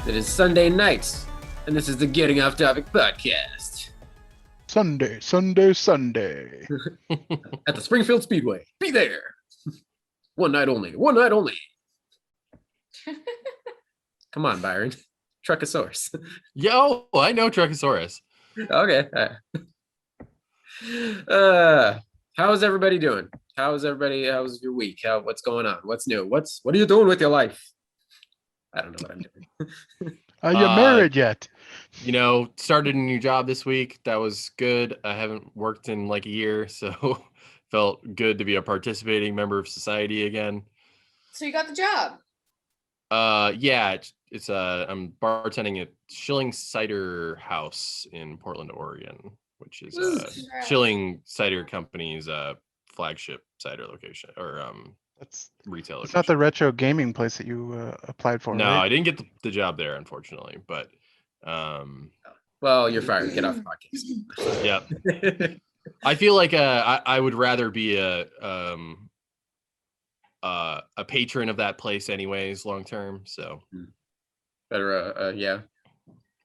It is Sunday night, and this is the Getting Off Topic podcast. Sunday, Sunday, Sunday. At the Springfield Speedway. Be there. One night only. One night only. Come on, Byron. Truckosaurus. Yo, I know Truckosaurus. Okay. How's everybody doing? How's your week? What's going on? What's new? What are you doing with your life? I don't know what I'm doing. Are you married yet? Started a new job this week. That was good. I haven't worked in like a year, so felt good to be a participating member of society again. So you got the job? Yeah, it's I'm bartending at Schilling Cider House in Portland, Oregon, which is Schilling Cider Company's flagship cider location or That's retail. It's not the retro gaming place that you applied for. No, right? I didn't get the job there, unfortunately. But well, you're fired. Get off the podcast. Yeah. I feel like I would rather be a patron of that place, anyways, long term. So Better,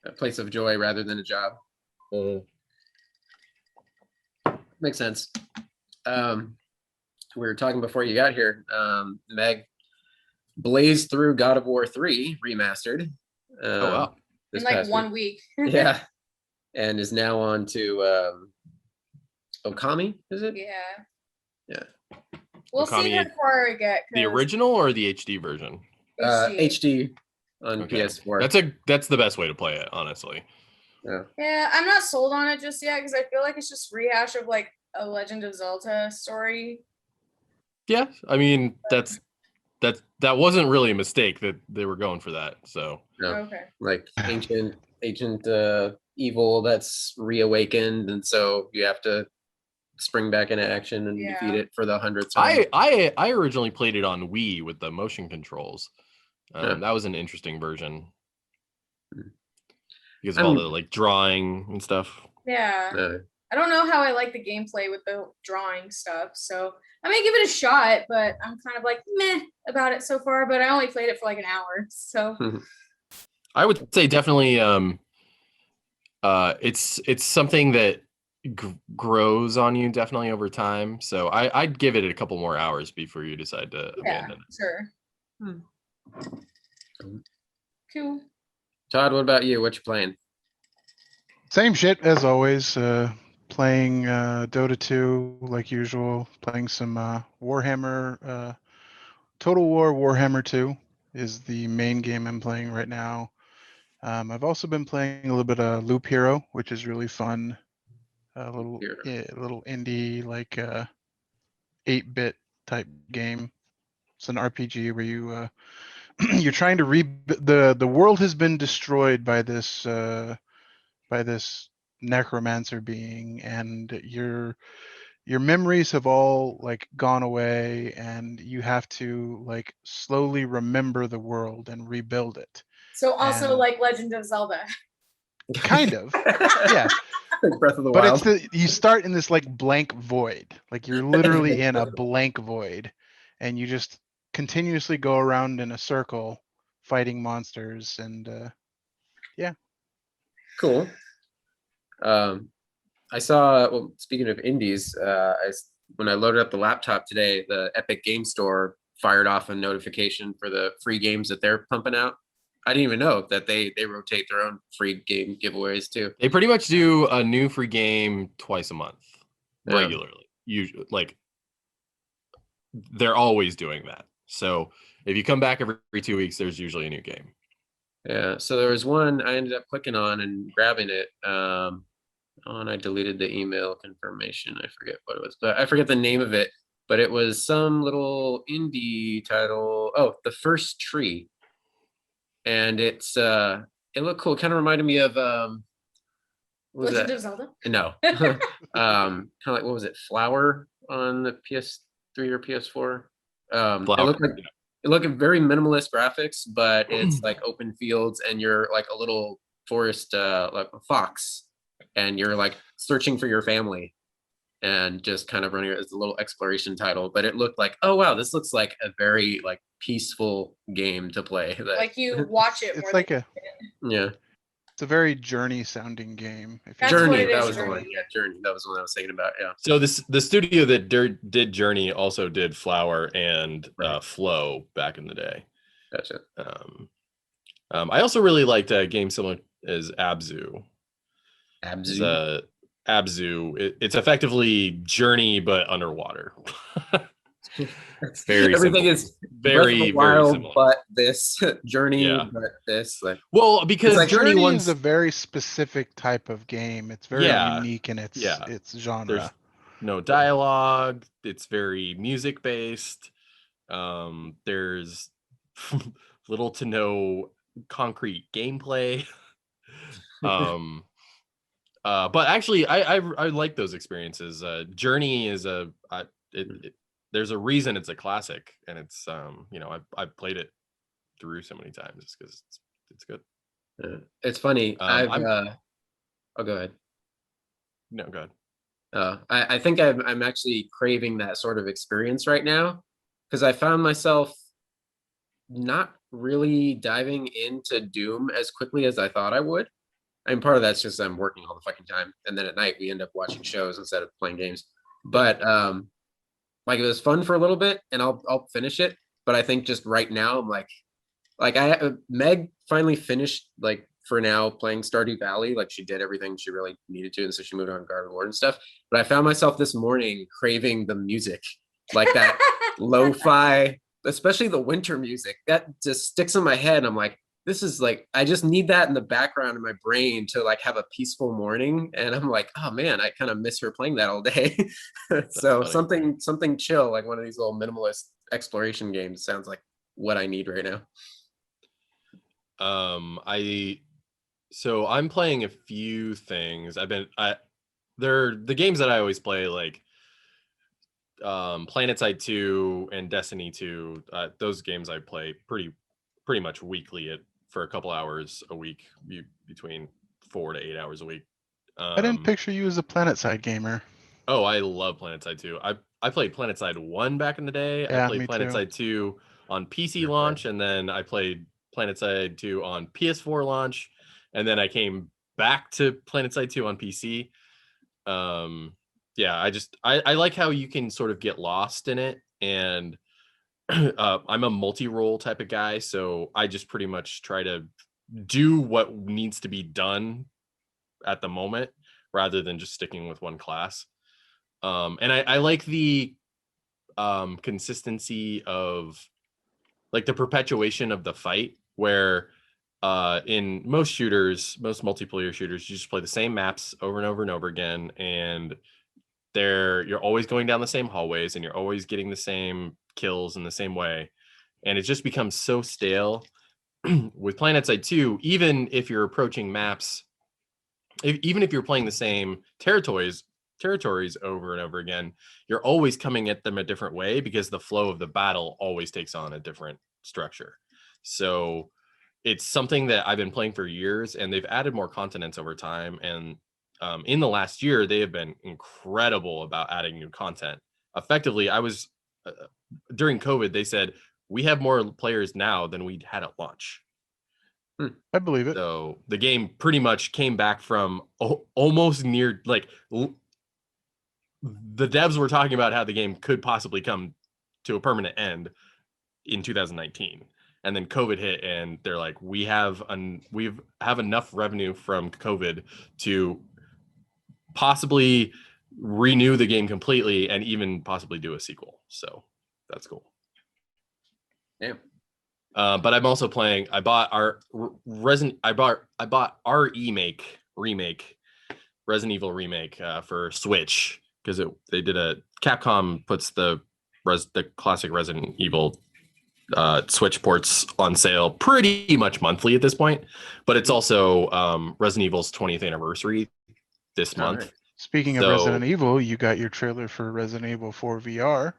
a place of joy rather than a job. Makes sense. We were talking before you got here. Meg blazed through God of War 3 remastered. Oh wow! In like 1 week. Yeah, and is now on to Okami. Is it? Yeah. Yeah. We'll Okami, see how far I get. The original or the HD version? HD on Okay. PS4. That's the best way to play it, honestly. Yeah, I'm not sold on it just yet because I feel like it's just rehash of like a Legend of Zelda story. Yeah, I mean that wasn't really a mistake that they were going for that. So No, Okay. like ancient evil that's reawakened, and so you have to spring back into action and Yeah. defeat it for the 100th time. I originally played it on Wii with the motion controls. Yeah. That was an interesting version because I of all mean- the like drawing and stuff. Yeah. Uh, I don't know how I like the gameplay with the drawing stuff, so I may give it a shot, but I'm kind of like meh about it so far. But I only played it for like an hour, so I would say definitely it's something that grows on you definitely over time. So I'd give it a couple more hours before you decide to yeah, abandon it. sure. Cool. Todd, what about you? What you playing? Same shit as always. Playing Dota 2 like usual. Playing some Warhammer. Total War Warhammer 2 is the main game I'm playing right now. I've also been playing a little bit of Loop Hero, which is really fun. A little indie like 8-bit type game. It's an RPG where you you're trying to the world has been destroyed by this necromancer being, and your memories have all like gone away, and you have to like slowly remember the world and rebuild it. So also And- like Legend of Zelda. Kind of. Yeah. Like Breath of the But Wild. you start in this like blank void. Like you're literally in a blank void, and you just continuously go around in a circle fighting monsters, and Cool. I saw. Well, speaking of indies, when I loaded up the laptop today, the Epic Game Store fired off a notification for the free games that they're pumping out. I didn't even know that they rotate their own free game giveaways too. They pretty much do a new free game twice a month, Yeah. regularly. Usually, like they're always doing that. So if you come back every 2 weeks, there's usually a new game. Yeah. So there was one I ended up clicking on and grabbing it. And I deleted the email confirmation. I forget what it was, but I forget the name of it. But it was some little indie title. Oh, The First Tree. And it looked cool. It kind of reminded me of what was Legend that? of Zelda. No. Kind of like, what was it? Flower on the PS3 or PS4. Flower, It looked very minimalist graphics, but it's like open fields, and you're like a little forest, like a fox, and you're like searching for your family, and just kind of running. It's a little exploration title, but it looked like, oh wow, this looks like a very like peaceful game to play. Like you watch it. it's more like than a you get in Yeah. It's a very Journey sounding game. If you That's what Journey, it that is, was the one. Journey. Yeah, Journey. That was the one I was thinking about. Yeah. So the studio that did Journey also did Flower and Right. Flow back in the day. Gotcha. I also really liked a game similar as Abzu. It's Abzu. Abzu. It's effectively Journey but underwater. Very Everything simple. is very wild, similar. but this Journey, Yeah. but this. Like, Well, because like Journey Journey once is a very specific type of game. It's very Yeah, unique in its yeah. genre. there's no dialogue. It's very music based. There's little to no concrete gameplay. But actually, I like those experiences. Journey is there's a reason it's a classic, and it's I've played it through so many times just because it's good. it's funny. I'm Oh, go ahead. no good. I think I'm actually craving that sort of experience right now because I found myself not really diving into Doom as quickly as I thought I would. I mean, part of that's just I'm working all the fucking time, and then at night we end up watching shows instead of playing games. But like it was fun for a little bit, and I'll finish it. But I think just right now I'm like Meg finally finished like for now playing Stardew Valley. Like she did everything she really needed to, and so she moved on to Garden Lord and stuff. But I found myself this morning craving the music, like that lo-fi, especially the winter music that just sticks in my head. I'm like, this is like I just need that in the background in my brain to like have a peaceful morning. And I'm like, oh man, I kind of miss her playing that all day. So funny. something chill, like one of these little minimalist exploration games sounds like what I need right now. I'm playing a few things. They're the games that I always play, like PlanetSide 2 and Destiny 2. Those games I play pretty much weekly for a couple hours a week, between 4 to 8 hours a week. I didn't picture you as a PlanetSide gamer. Oh, I love PlanetSide 2. I played PlanetSide 1 back in the day. Yeah, I played me too. PlanetSide 2 on PC Fair play. launch, and then I played PlanetSide 2 on PS4 launch, and then I came back to PlanetSide 2 on PC. Yeah, I like how you can sort of get lost in it, and I'm a multi-role type of guy, so I just pretty much try to do what needs to be done at the moment rather than just sticking with one class. And I like the consistency of like the perpetuation of the fight, where in most multiplayer shooters, you just play the same maps over and over and over again, and you're always going down the same hallways, and you're always getting the same kills in the same way, and it just becomes so stale. With PlanetSide 2, even if you're approaching maps, even if you're playing the same territories over and over again, you're always coming at them a different way because the flow of the battle always takes on a different structure. So it's something that I've been playing for years, and they've added more continents over time. And in the last year, they have been incredible about adding new content. Effectively, during COVID, they said, we have more players now than we had at launch. I believe it. So the game pretty much came back from almost near, like, the devs were talking about how the game could possibly come to a permanent end in 2019. And then COVID hit, and they're like, we have enough revenue from COVID to possibly renew the game completely and even possibly do a sequel. So that's cool. Yeah. But I'm also playing. I bought our remake Resident Evil remake for Switch, because they did a Capcom puts the classic Resident Evil Switch ports on sale pretty much monthly at this point. But it's also Resident Evil's 20th anniversary this month. Right. Speaking of Resident Evil, you got your trailer for Resident Evil 4 VR.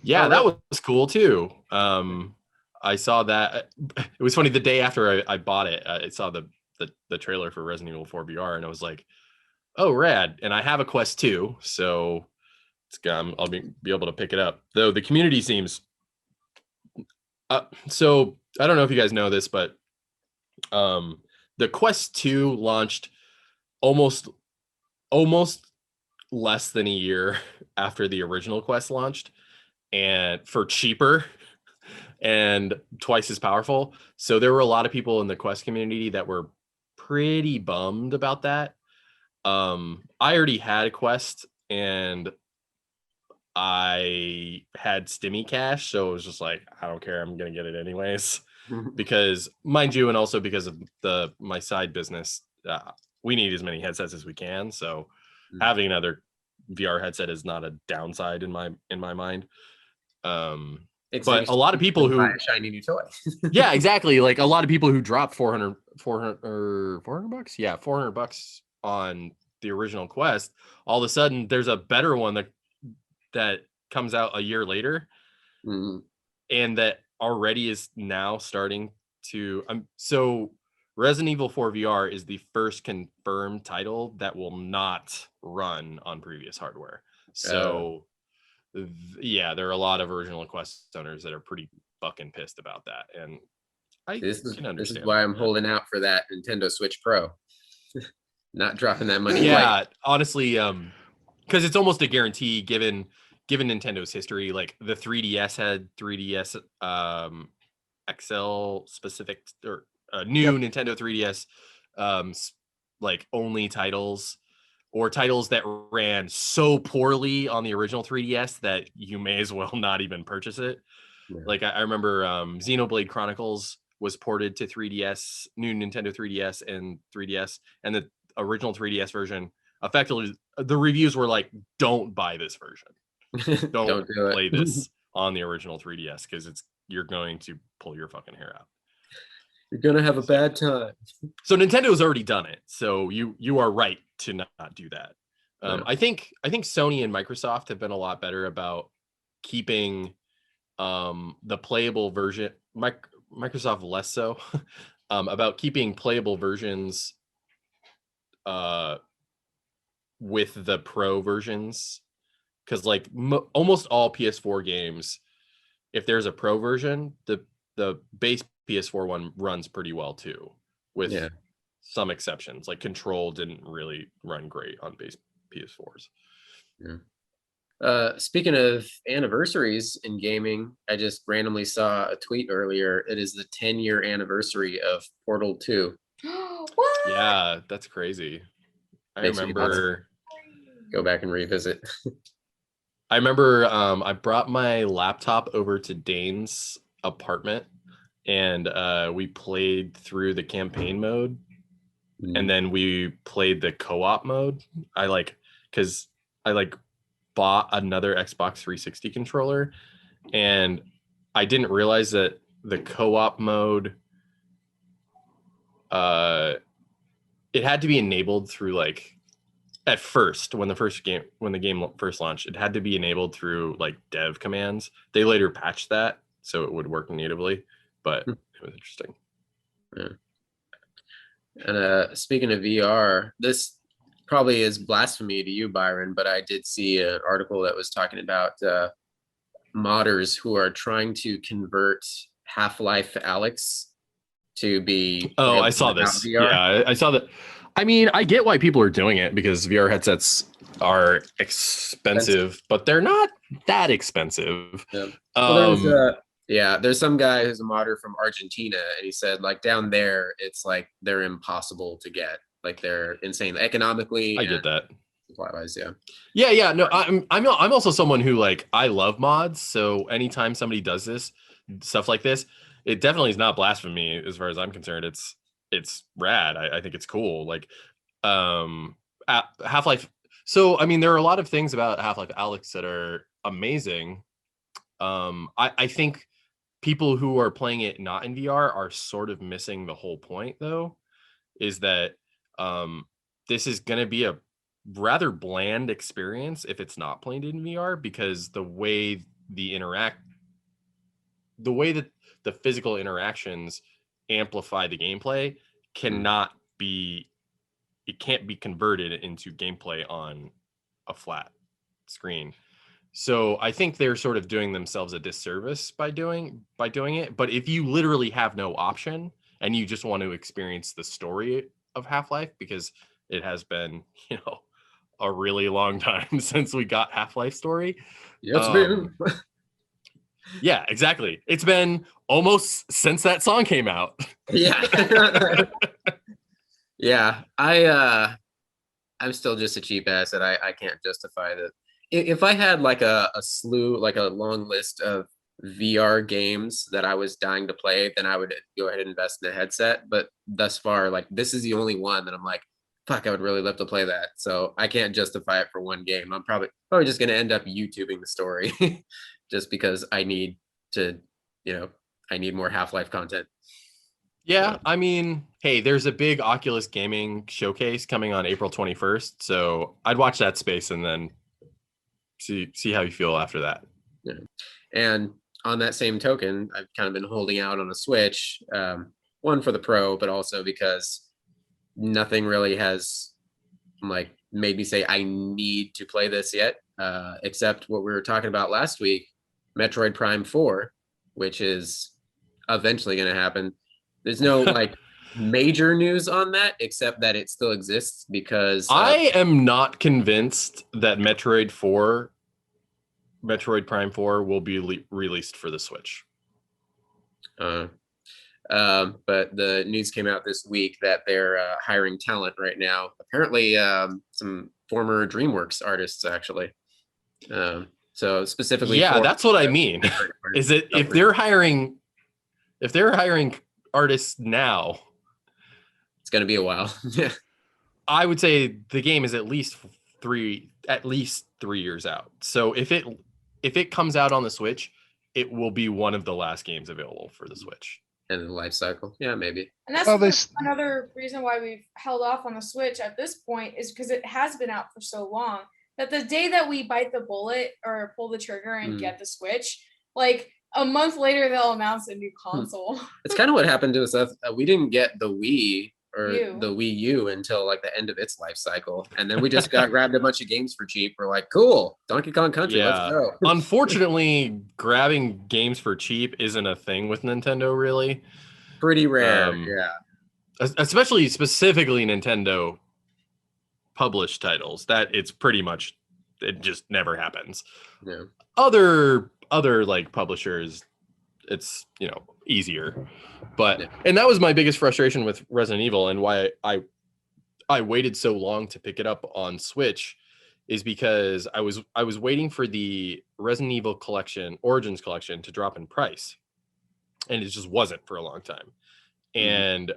Yeah, that was cool too. I saw that. It was funny, the day after I bought it, I saw the trailer for Resident Evil 4 VR, and I was like, oh, rad. And I have a Quest 2, so I'll be able to pick it up. Though the community seems so I don't know if you guys know this, but the Quest 2 launched almost less than a year after the original Quest launched, and for cheaper and twice as powerful. So there were a lot of people in the Quest community that were pretty bummed about that. I already had a Quest and I had Stimmy cash, so it was just like, I don't care, I'm gonna get it anyways. Because, mind you, and also because of my side business, we need as many headsets as we can. So having another VR headset is not a downside in my mind. But a lot of people who buy a shiny new toy. yeah, exactly. Like a lot of people who drop 400 bucks. Yeah, $400 on the original Quest. All of a sudden, there's a better one that comes out a year later, and that already is now starting to. So Resident Evil 4 VR is the first confirmed title that will not run on previous hardware. So. Yeah, there are a lot of original Quest owners that are pretty fucking pissed about that, and This can understand. is why I'm holding out for that Nintendo Switch Pro. Not dropping that money. Yeah, honestly, because it's almost a guarantee given Nintendo's history. Like the 3DS had 3DS XL specific or new Nintendo 3DS like only titles. Or titles that ran so poorly on the original 3DS that you may as well not even purchase it. Yeah. Like I remember Xenoblade Chronicles was ported to 3DS, new Nintendo 3DS and 3DS, and the original 3DS version effectively the reviews were like, don't buy this version. Don't play this on the original 3DS because you're going to pull your fucking hair out. You're gonna have a bad time. So Nintendo's already done it. So you are right to not do that. Yeah. I think Sony and Microsoft have been a lot better about keeping the playable version. Microsoft less so about keeping playable versions with the Pro versions, because like almost all PS4 games, if there's a Pro version, the base PS4 one runs pretty well too, with some exceptions. Like Control didn't really run great on base PS4s. Yeah. Speaking of anniversaries in gaming, I just randomly saw a tweet earlier. It is the 10-year anniversary of Portal 2. What? Yeah, that's crazy. I remember. Go back and revisit. I remember I brought my laptop over to Dane's apartment, and we played through the campaign mode, and then we played the co-op mode. I bought another Xbox 360 controller, and I didn't realize that the co-op mode it had to be enabled through like at first when the game first launched, it had to be enabled through like dev commands. They later patched that so it would work natively, but it was interesting. Yeah. And speaking of VR, this probably is blasphemy to you, Byron, but I did see an article that was talking about modders who are trying to convert Half-Life Alyx to be. Oh, I saw this. VR. Yeah, I saw that. I mean, I get why people are doing it because VR headsets are expensive, but they're not that expensive. Yeah. Well, there's some guy who's a modder from Argentina, and he said like down there, it's like they're impossible to get. Like they're insane economically. I get that. Supply-wise, yeah. Yeah. No, I'm also someone who like I love mods. So anytime somebody does this stuff like this, it definitely is not blasphemy as far as I'm concerned. It's rad. I think it's cool. Like Half-Life. So I mean, there are a lot of things about Half-Life Alyx that are amazing. I think people who are playing it not in VR are sort of missing the whole point, though, is that this is going to be a rather bland experience if it's not played in VR, because the way that the physical interactions amplify the gameplay can't be converted into gameplay on a flat screen. So I think they're sort of doing themselves a disservice by doing it. But if you literally have no option and you just want to experience the story of Half-Life, because it has been, a really long time since we got Half-Life story. Yeah, it's been. Yeah, exactly. It's been almost since that song came out. Yeah. Yeah. I'm still just a cheap ass that I can't justify that. If I had like a slew, like a long list of VR games that I was dying to play, then I would go ahead and invest in a headset. But thus far, like this is the only one that I'm like, fuck, I would really love to play that. So I can't justify it for one game. I'm probably just gonna end up YouTubing the story just because I need to, I need more Half-Life content. Yeah, I mean, hey, there's a big Oculus gaming showcase coming on April 21st, so I'd watch that space and then see how you feel after that. Yeah. And on that same token, I've kind of been holding out on a Switch, one for the Pro, but also because nothing really has like made me say I need to play this yet, except what we were talking about last week, Metroid Prime 4, which is eventually going to happen. There's no like major news on that, except that it still exists because I am not convinced that Metroid Prime 4 will be released for the Switch. But the news came out this week that they're hiring talent right now. Apparently, some former DreamWorks artists actually. So specifically, yeah, that's what I mean. Is it if they're hiring artists now, it's going to be a while. Yeah, I would say the game is at least 3 years out. So if it comes out on the Switch, it will be one of the last games available for the Switch. and the life cycle, yeah, maybe. And that's another reason why we've held off on the Switch at this point, is because it has been out for so long that the day that we bite the bullet or pull the trigger and get the Switch, like a month later they'll announce a new console. It's kind of what happened to us. We didn't get the Wii or the Wii U until like the end of its life cycle, and then we just grabbed a bunch of games for cheap. We're like, cool, Donkey Kong Country, let's go. Unfortunately, grabbing games for cheap isn't a thing with Nintendo, really. Pretty rare, yeah. Especially specifically Nintendo published titles, that it's pretty much, it just never happens. Yeah. Other like publishers, it's easier, but and that was my biggest frustration with Resident Evil, and why I waited so long to pick it up on Switch, is because I was waiting for the Resident Evil collection, Origins collection, to drop in price, and it just wasn't for a long time. And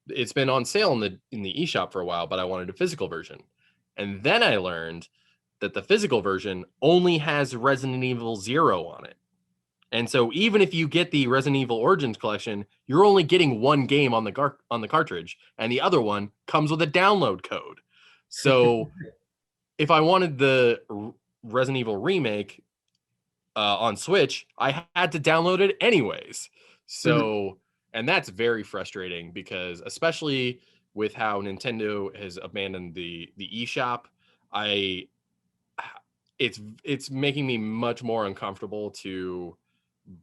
it's been on sale in the eShop for a while, but I wanted a physical version. And then I learned that the physical version only has Resident Evil 0 on it. And so even if you get the Resident Evil Origins collection, you're only getting one game on the cartridge, and the other one comes with a download code. So if I wanted the Resident Evil remake on Switch, I had to download it anyways. So and that's very frustrating, because especially with how Nintendo has abandoned the eShop, it's making me much more uncomfortable to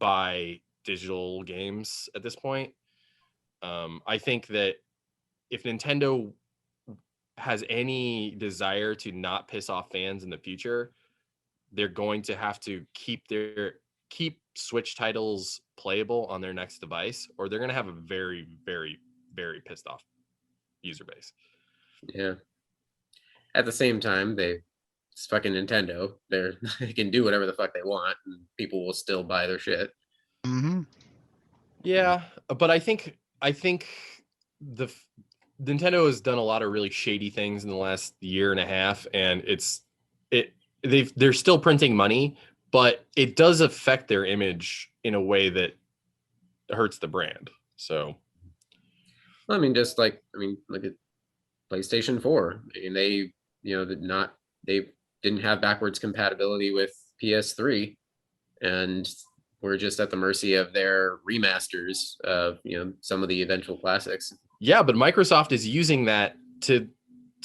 buy digital games at this point. I think that if Nintendo has any desire to not piss off fans in the future, they're going to have to keep Switch titles playable on their next device, or they're going to have a very, very, very pissed off user base. Yeah. At the same time, it's fucking Nintendo. They can do whatever the fuck they want, and people will still buy their shit. Yeah, but I think the Nintendo has done a lot of really shady things in the last year and a half, and they're still printing money, but it does affect their image in a way that hurts the brand. So, I mean, look at PlayStation 4. I mean, they didn't have backwards compatibility with PS3, and we're just at the mercy of their remasters of some of the eventual classics. Yeah, but Microsoft is using that to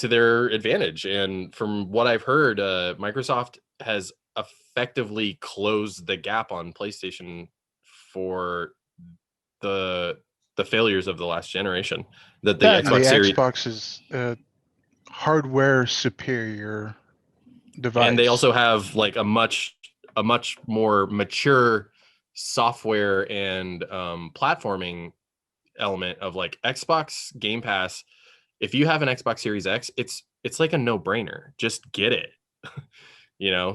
their advantage, and from what I've heard, Microsoft has effectively closed the gap on PlayStation for the the failures of the last generation. That the That and Xbox the Series, Xbox is a hardware superior device. and they also have like a much more mature software and platforming element of like Xbox Game Pass. If you have an Xbox Series X, it's like a no-brainer. Just get it.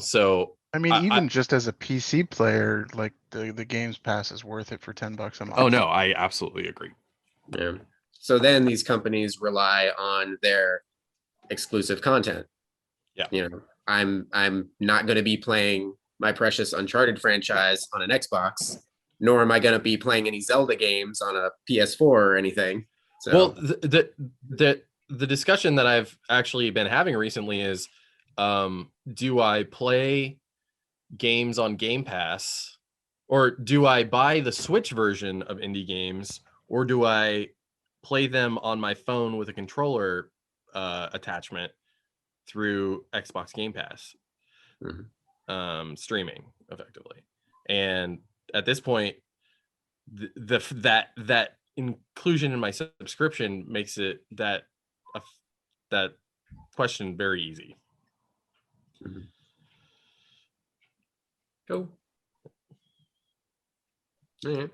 So I mean, I- even just as a PC player, like the Games Pass is worth it for $10 a month. oh no, I absolutely agree. Yeah. So then these companies rely on their exclusive content. Yeah. I'm not going to be playing my precious Uncharted franchise on an Xbox, nor am I going to be playing any Zelda games on a PS4 or anything. So Well, the discussion that I've actually been having recently is, do I play games on Game Pass, or do I buy the Switch version of indie games, or do I play them on my phone with a controller attachment through Xbox Game Pass, streaming effectively? And at this point, that inclusion in my subscription makes it that question very easy. Cool. All right.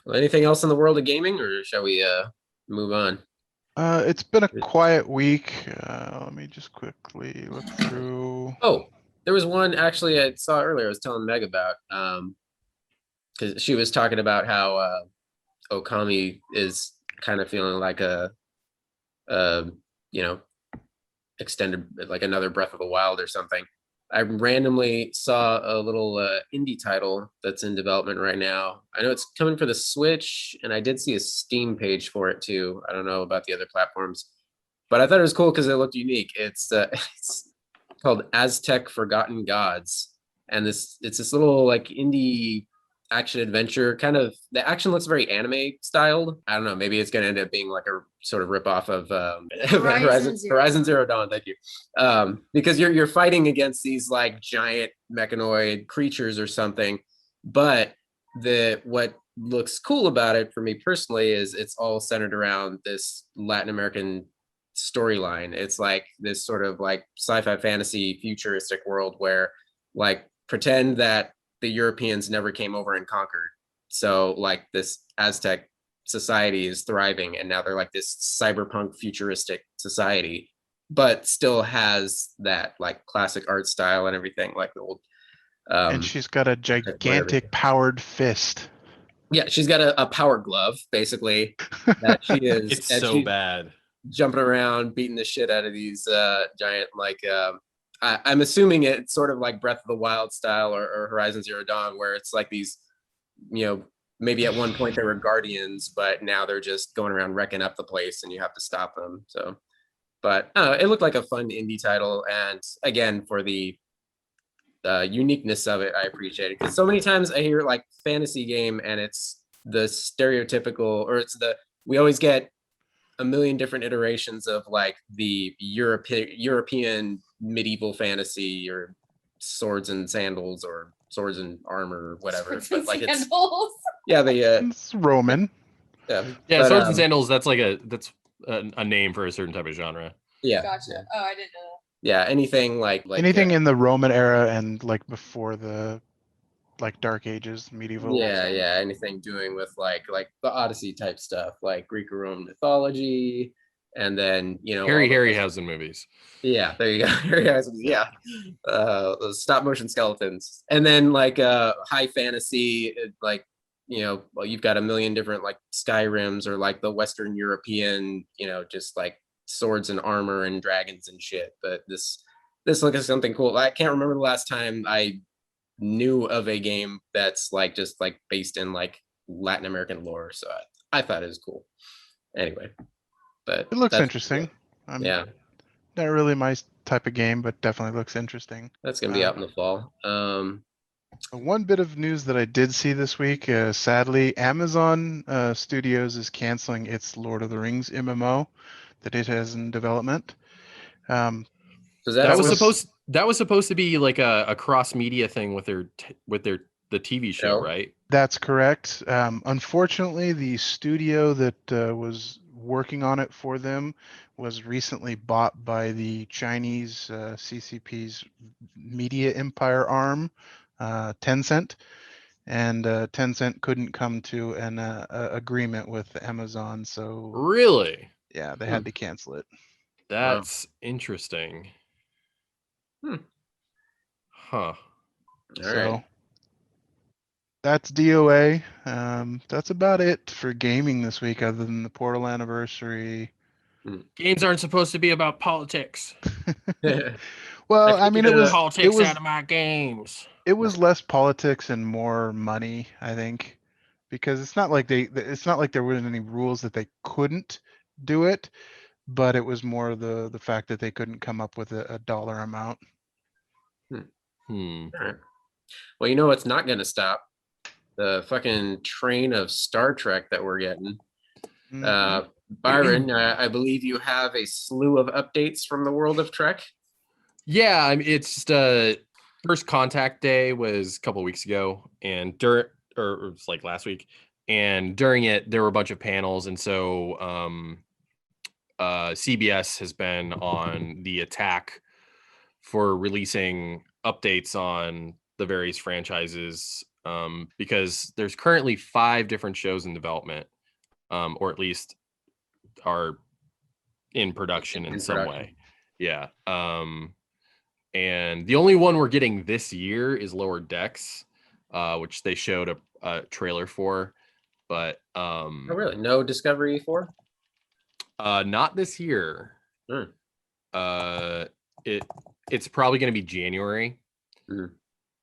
Well, anything else in the world of gaming, or shall we move on? It's been a quiet week. Let me just quickly look through. Oh, there was one actually I saw earlier. I was telling Meg about because she was talking about how Okami is kind of feeling like a extended, like another Breath of the Wild or something. I randomly saw a little indie title that's in development right now. I know it's coming for the Switch, and I did see a Steam page for it too. I don't know about the other platforms, but I thought it was cool because it looked unique. It's it's called Aztec Forgotten Gods, and it's this little like indie action adventure kind of. The action looks very anime styled. I don't know, maybe it's going to end up being like a sort of ripoff of Horizon Zero Dawn. Thank you. Because you're fighting against these like giant mechanoid creatures or something, but what looks cool about it for me personally is it's all centered around this Latin American storyline. It's like this sort of like sci-fi fantasy futuristic world where like pretend that the Europeans never came over and conquered. So like this Aztec society is thriving, and now they're like this cyberpunk futuristic society, but still has that like classic art style and everything, like the old. And she's got a gigantic powered fist. Yeah, she's got a power glove, basically. That she is. It's so bad. Jumping around, beating the shit out of these giant like. I'm assuming it's sort of like Breath of the Wild style or Horizon Zero Dawn, where it's like these, maybe at one point they were guardians, but now they're just going around wrecking up the place and you have to stop them. So, but it looked like a fun indie title. And again, for the uniqueness of it, I appreciate it. Because so many times I hear like fantasy game and it's the stereotypical, or we always get a million different iterations of like the European medieval fantasy, or swords and sandals, or swords and armor, or whatever. But like it's it's Roman. Swords and sandals. That's like a name for a certain type of genre. Yeah. Gotcha. Yeah. Oh, I didn't know. Yeah, anything like anything in the Roman era and like before the like Dark Ages, medieval. Yeah, anything doing with like the Odyssey type stuff, like Greek or Roman mythology, and then Harryhausen movies. Yeah, there you go. Harryhausen, yeah. Those stop motion skeletons, and then like high fantasy, like you've got a million different like Skyrims, or like the Western European, just like swords and armor and dragons and shit. But this looks like something cool. I can't remember the last time I knew of a game that's like just like based in like Latin American lore, so I thought it was cool. Anyway, but it looks interesting. Yeah, not really my type of game, but definitely looks interesting. That's gonna be out in the fall. One bit of news that I did see this week, sadly, Amazon Studios is canceling its Lord of the Rings MMO that it has in development. That was supposed to be like a cross media thing with the TV show, right? That's correct. Unfortunately, the studio that was working on it for them was recently bought by the Chinese CCP's media empire arm, Tencent, and Tencent couldn't come to an agreement with Amazon, so Really? yeah, they Hmm. had to cancel it. That's interesting. Hmm. Huh. All So right. that's DOA. That's about it for gaming this week, other than the Portal anniversary. Games aren't supposed to be about politics. I Well, I mean, figured, it was Politics out of my games. it was less politics and more money, I think, because it's not like it's not like there weren't any rules that they couldn't do it, but it was more the fact that they couldn't come up with a dollar amount. Hmm. all right. Well, you know what's not going to stop? The fucking train of Star Trek that we're getting. Mhm. Byron, I believe you have a slew of updates from the world of Trek. Yeah, I mean, it's just first contact day was a couple weeks ago, and during or it was like last week, and during it there were a bunch of panels, and so CBS has been on the attack for releasing updates on the various franchises, because there's currently 5 different shows in development, or at least are in production in some production. way. Yeah. And the only one we're getting this year is Lower Decks, which they showed a trailer for, but Oh, really? No Discovery 4? not this year. Hmm. It's probably going to be January. Mhm.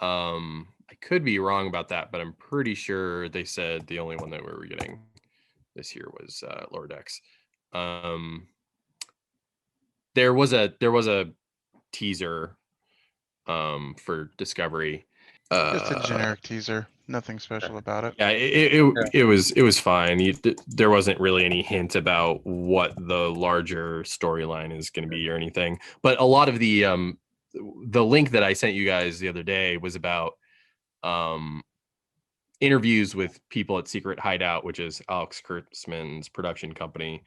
I could be wrong about that, but I'm pretty sure they said the only one that we were getting this year was Lower Decks. There was a teaser for Discovery. Just a generic teaser, nothing special about it. Yeah, it was fine. There wasn't really any hint about what the larger storyline is going to be or anything. But a lot of the link that I sent you guys the other day was about interviews with people at Secret Hideout, which is Alex Kurtzman's production company,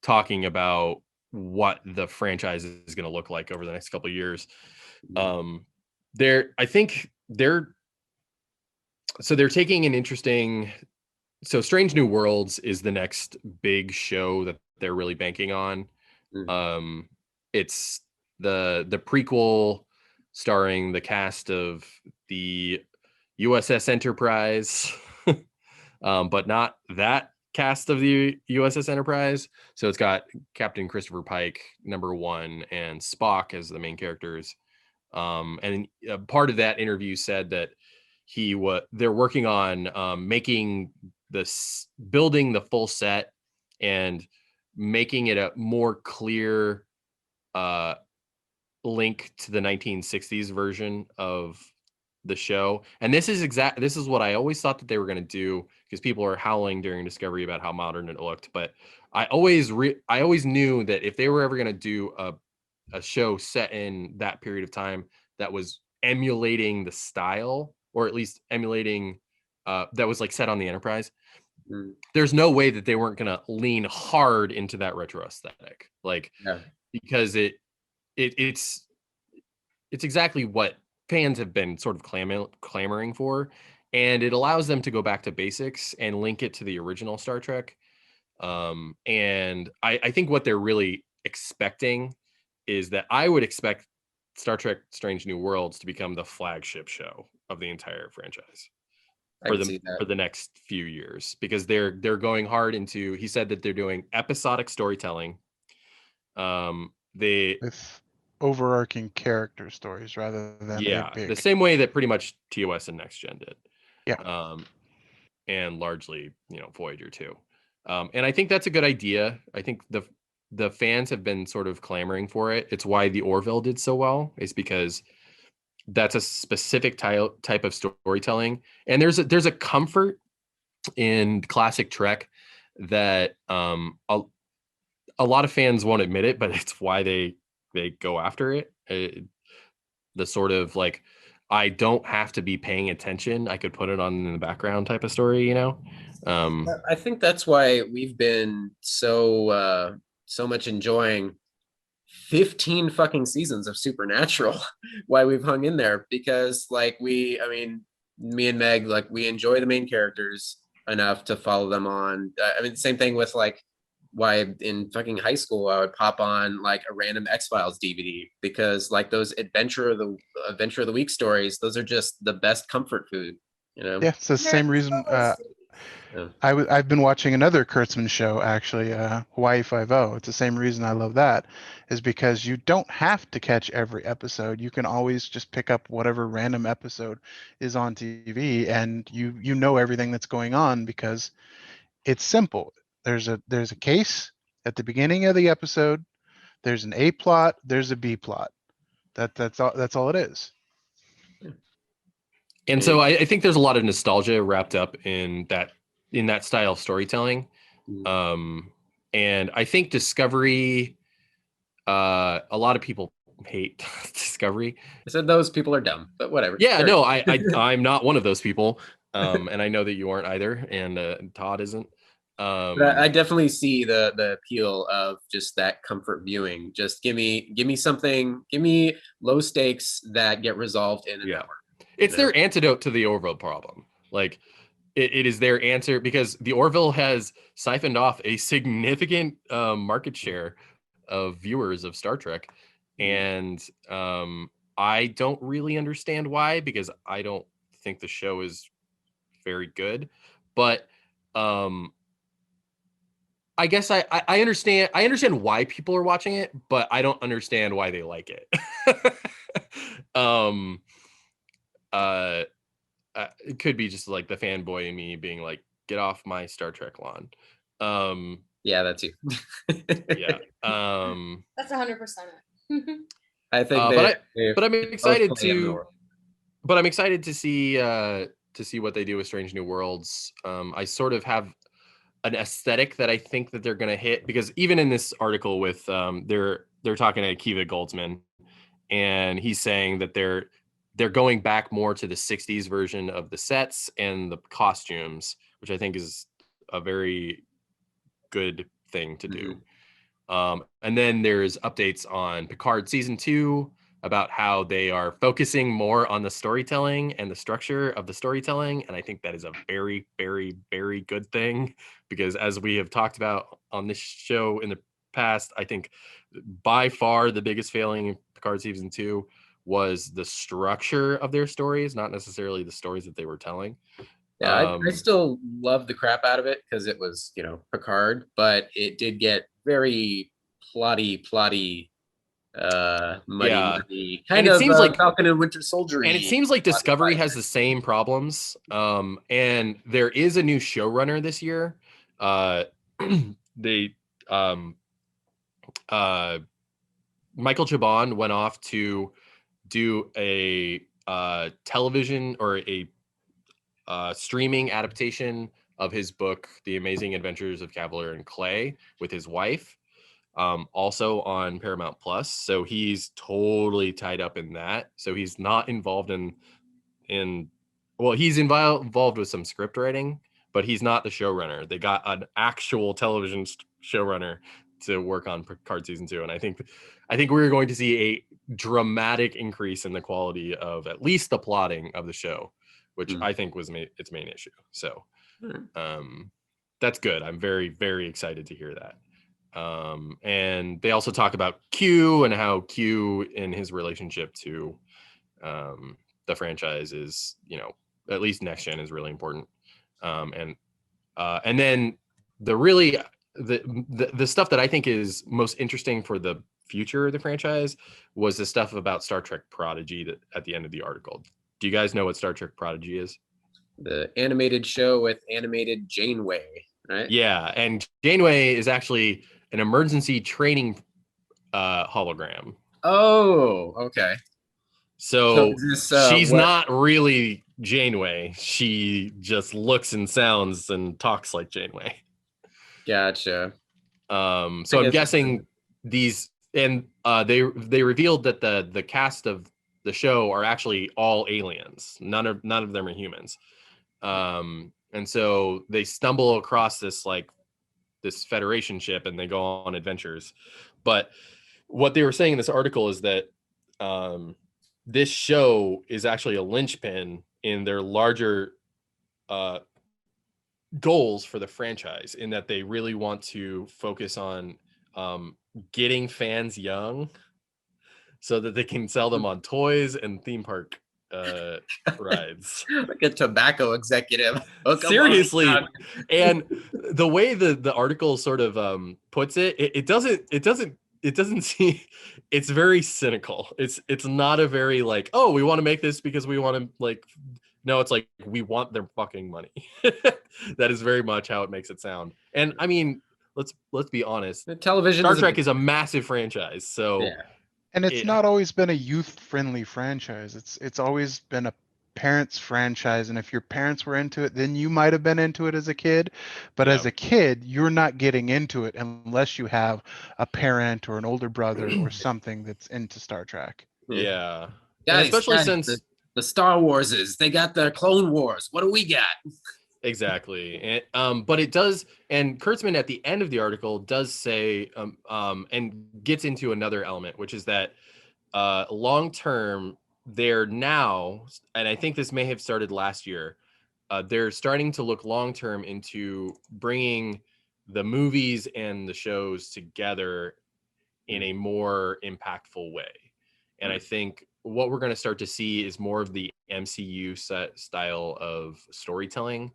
talking about what the franchise is going to look like over the next couple of years. I think they're taking an interesting. So Strange New Worlds is the next big show that they're really banking on. It's the prequel starring the cast of the USS Enterprise, but not that cast of the USS Enterprise. So it's got Captain Christopher Pike, number 1, and Spock as the main characters. And part of that interview said that they're working on building the full set and making it a more clear link to the 1960s version of the show. And this is what I always thought that they were going to do, because people are howling during Discovery about how modern it looked. But I always knew that if they were ever going to do a show set in that period of time that was emulating the style, or at least emulating that was like set on the Enterprise, there's no way that they weren't going to lean hard into that retro aesthetic, like, because it's exactly what fans have been sort of clamoring for, and it allows them to go back to basics and link it to the original Star Trek. And I think what they're really expecting is that I would expect Star Trek Strange New Worlds to become the flagship show of the entire franchise for the next few years, because they're going hard into, he said that they're doing episodic storytelling. With overarching character stories rather than a big. The same way that pretty much TOS and Next Gen did. Yeah. And largely, Voyager too. And I think that's a good idea. I think the fans have been sort of clamoring for it. It's why the Orville did so well. It's because that's a specific type of storytelling, and there's a comfort in classic Trek that a lot of fans won't admit it, but it's why they go after it. The sort of like I don't have to be paying attention. I could put it on in the background type of story, you know. I think that's why we've been so much enjoying 15 fucking seasons of Supernatural. Why we've hung in there, because like I mean, me and Meg, like we enjoy the main characters enough to follow them on. I mean, same thing with like why in fucking high school I would pop on like a random X-Files DVD, because like those adventure of the week stories, those are just the best comfort food, you know. Yeah, it's the same reason. Yeah. I've been watching another Kurtzman show actually, Hawaii Five-0. It's the same reason I love that, is because you don't have to catch every episode. You can always just pick up whatever random episode is on TV, and you know everything that's going on because it's simple. There's a case at the beginning of the episode. There's an A plot. There's a B plot. That's all it is. And so I think there's a lot of nostalgia wrapped up in that style of storytelling. And I think Discovery, a lot of people hate Discovery. I said those people are dumb, but whatever. Yeah, Sure. no, I'm not one of those people. And I know that you aren't either, and Todd isn't. But I definitely see the appeal of just that comfort viewing. Just give me something, give me low stakes that get resolved in an hour. It's their antidote to the Orville problem. Like it is their answer, because the Orville has siphoned off a significant market share of viewers of Star Trek. And I don't really understand why, because I don't think the show is very good. But I guess I understand why people are watching it, but I don't understand why they like it. It could be just like the fanboy in me being like, get off my Star Trek lawn. Yeah, that's you. Yeah. That's 100% it. I think but I'm excited to see what they do with Strange New Worlds. I sort of have an aesthetic that I think that they're going to hit, because even in this article with they're talking to Akiva Goldsman, and he's saying that they're going back more to the 60s version of the sets and the costumes, which I think is a very good thing to do. And then there's updates on Picard season 2 about how they are focusing more on the storytelling and the structure of the storytelling. And I think that is a very, very, very good thing, because as we have talked about on this show in the past, I think by far the biggest failing in Picard season 2 was the structure of their stories, not necessarily the stories that they were telling. Yeah, I still love the crap out of it because it was, Picard, but it did get very plotty, muddy, kind of seems like Falcon and Winter Soldier. And it seems like Discovery has the same problems. And there is a new showrunner this year. Michael Chabon went off to do a television or a streaming adaptation of his book, The Amazing Adventures of Cavalier and Clay, with his wife, also on Paramount Plus. So he's totally tied up in that. So he's not involved he's involved with some script writing, but he's not the showrunner. They got an actual television showrunner to work on Picard season 2, and I think we're going to see a dramatic increase in the quality of at least the plotting of the show, which I think was its main issue. So that's good. I'm very, very excited to hear that. And they also talk about Q and how Q in his relationship to the franchise is, at least next gen, is really important. And then the stuff that I think is most interesting for the future of the franchise was the stuff about Star Trek Prodigy at the end of the article. Do you guys know what Star Trek Prodigy is? The animated show with animated Janeway, right? Yeah, and Janeway is actually an emergency training hologram. Oh, okay. So she's not really Janeway. She just looks and sounds and talks like Janeway. Gotcha. So I'm guessing these, and they revealed that the cast of the show are actually all aliens. None of them are humans. And so they stumble across this Federation ship and they go on adventures. But what they were saying in this article is that this show is actually a linchpin in their larger goals for the franchise, in that they really want to focus on getting fans young so that they can sell them on toys and theme park rides. Like a tobacco executive. Oh, come Seriously. on. And the way the article sort of puts it doesn't seem, it's very cynical. It's not a very like, oh, we want to make this because we want to like, no, it's like, we want their fucking money. That is very much how it makes it sound. And I mean, let's be honest. The television Star Trek is a massive franchise. So yeah. And it's not always been a youth-friendly franchise. It's always been a parents franchise, and if your parents were into it, then you might have been into it as a kid. But as a kid, you're not getting into it unless you have a parent or an older brother or something that's into Star Trek. Yeah. Guys, especially guys, since the Star Warses, they got the Clone Wars. What do we got? exactly. And but it does, and Kurtzman at the end of the article does say and gets into another element, which is that long term, they're now, and I think this may have started last year, they're starting to look long term into bringing the movies and the shows together in a more impactful way. And I think what we're going to start to see is more of the MCU style of storytelling,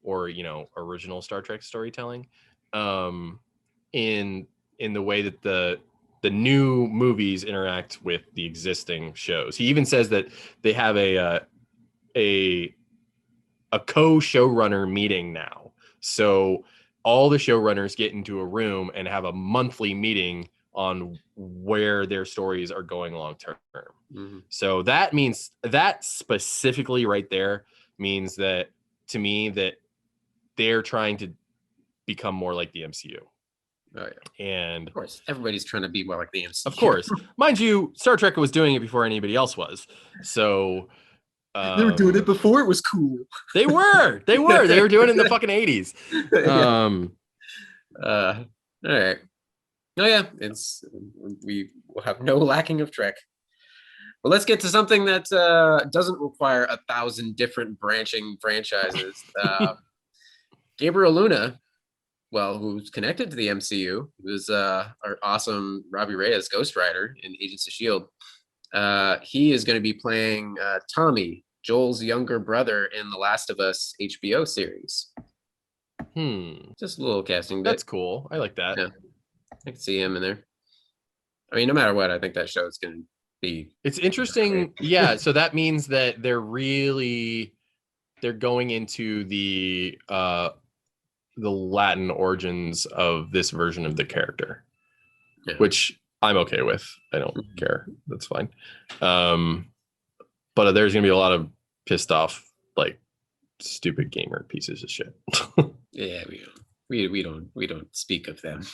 or, you know, original Star Trek storytelling, in the way that the new movies interact with the existing shows. He even says that they have a co-showrunner meeting now. So all the showrunners get into a room and have a monthly meeting on where their stories are going long term. Mm-hmm. So that means, that specifically right there means that, to me, that they're trying to become more like the MCU. Oh yeah, and of course, everybody's trying to be more like the MCU. Of course, mind you, Star Trek was doing it before anybody else was. So they were doing it before it was cool. They were doing it in the fucking 80s. All right. Oh yeah, we will have no lacking of Trek. Well, let's get to something that doesn't require 1,000 different branching franchises. Gabriel Luna, well, who's connected to the MCU, who's our awesome Robbie Reyes Ghost Rider in Agents of S.H.I.E.L.D. He is going to be playing Tommy, Joel's younger brother in the Last of Us HBO series. Just a little casting bit. That's cool. I like that. Yeah. I can see him in there. I mean, no matter what, I think that show is going to be. It's interesting. Yeah. So that means that they're going into the Latin origins of this version of the character, which I'm okay with. I don't care. That's fine. But there's going to be a lot of pissed off, like, stupid gamer pieces of shit. Yeah, we don't speak of them.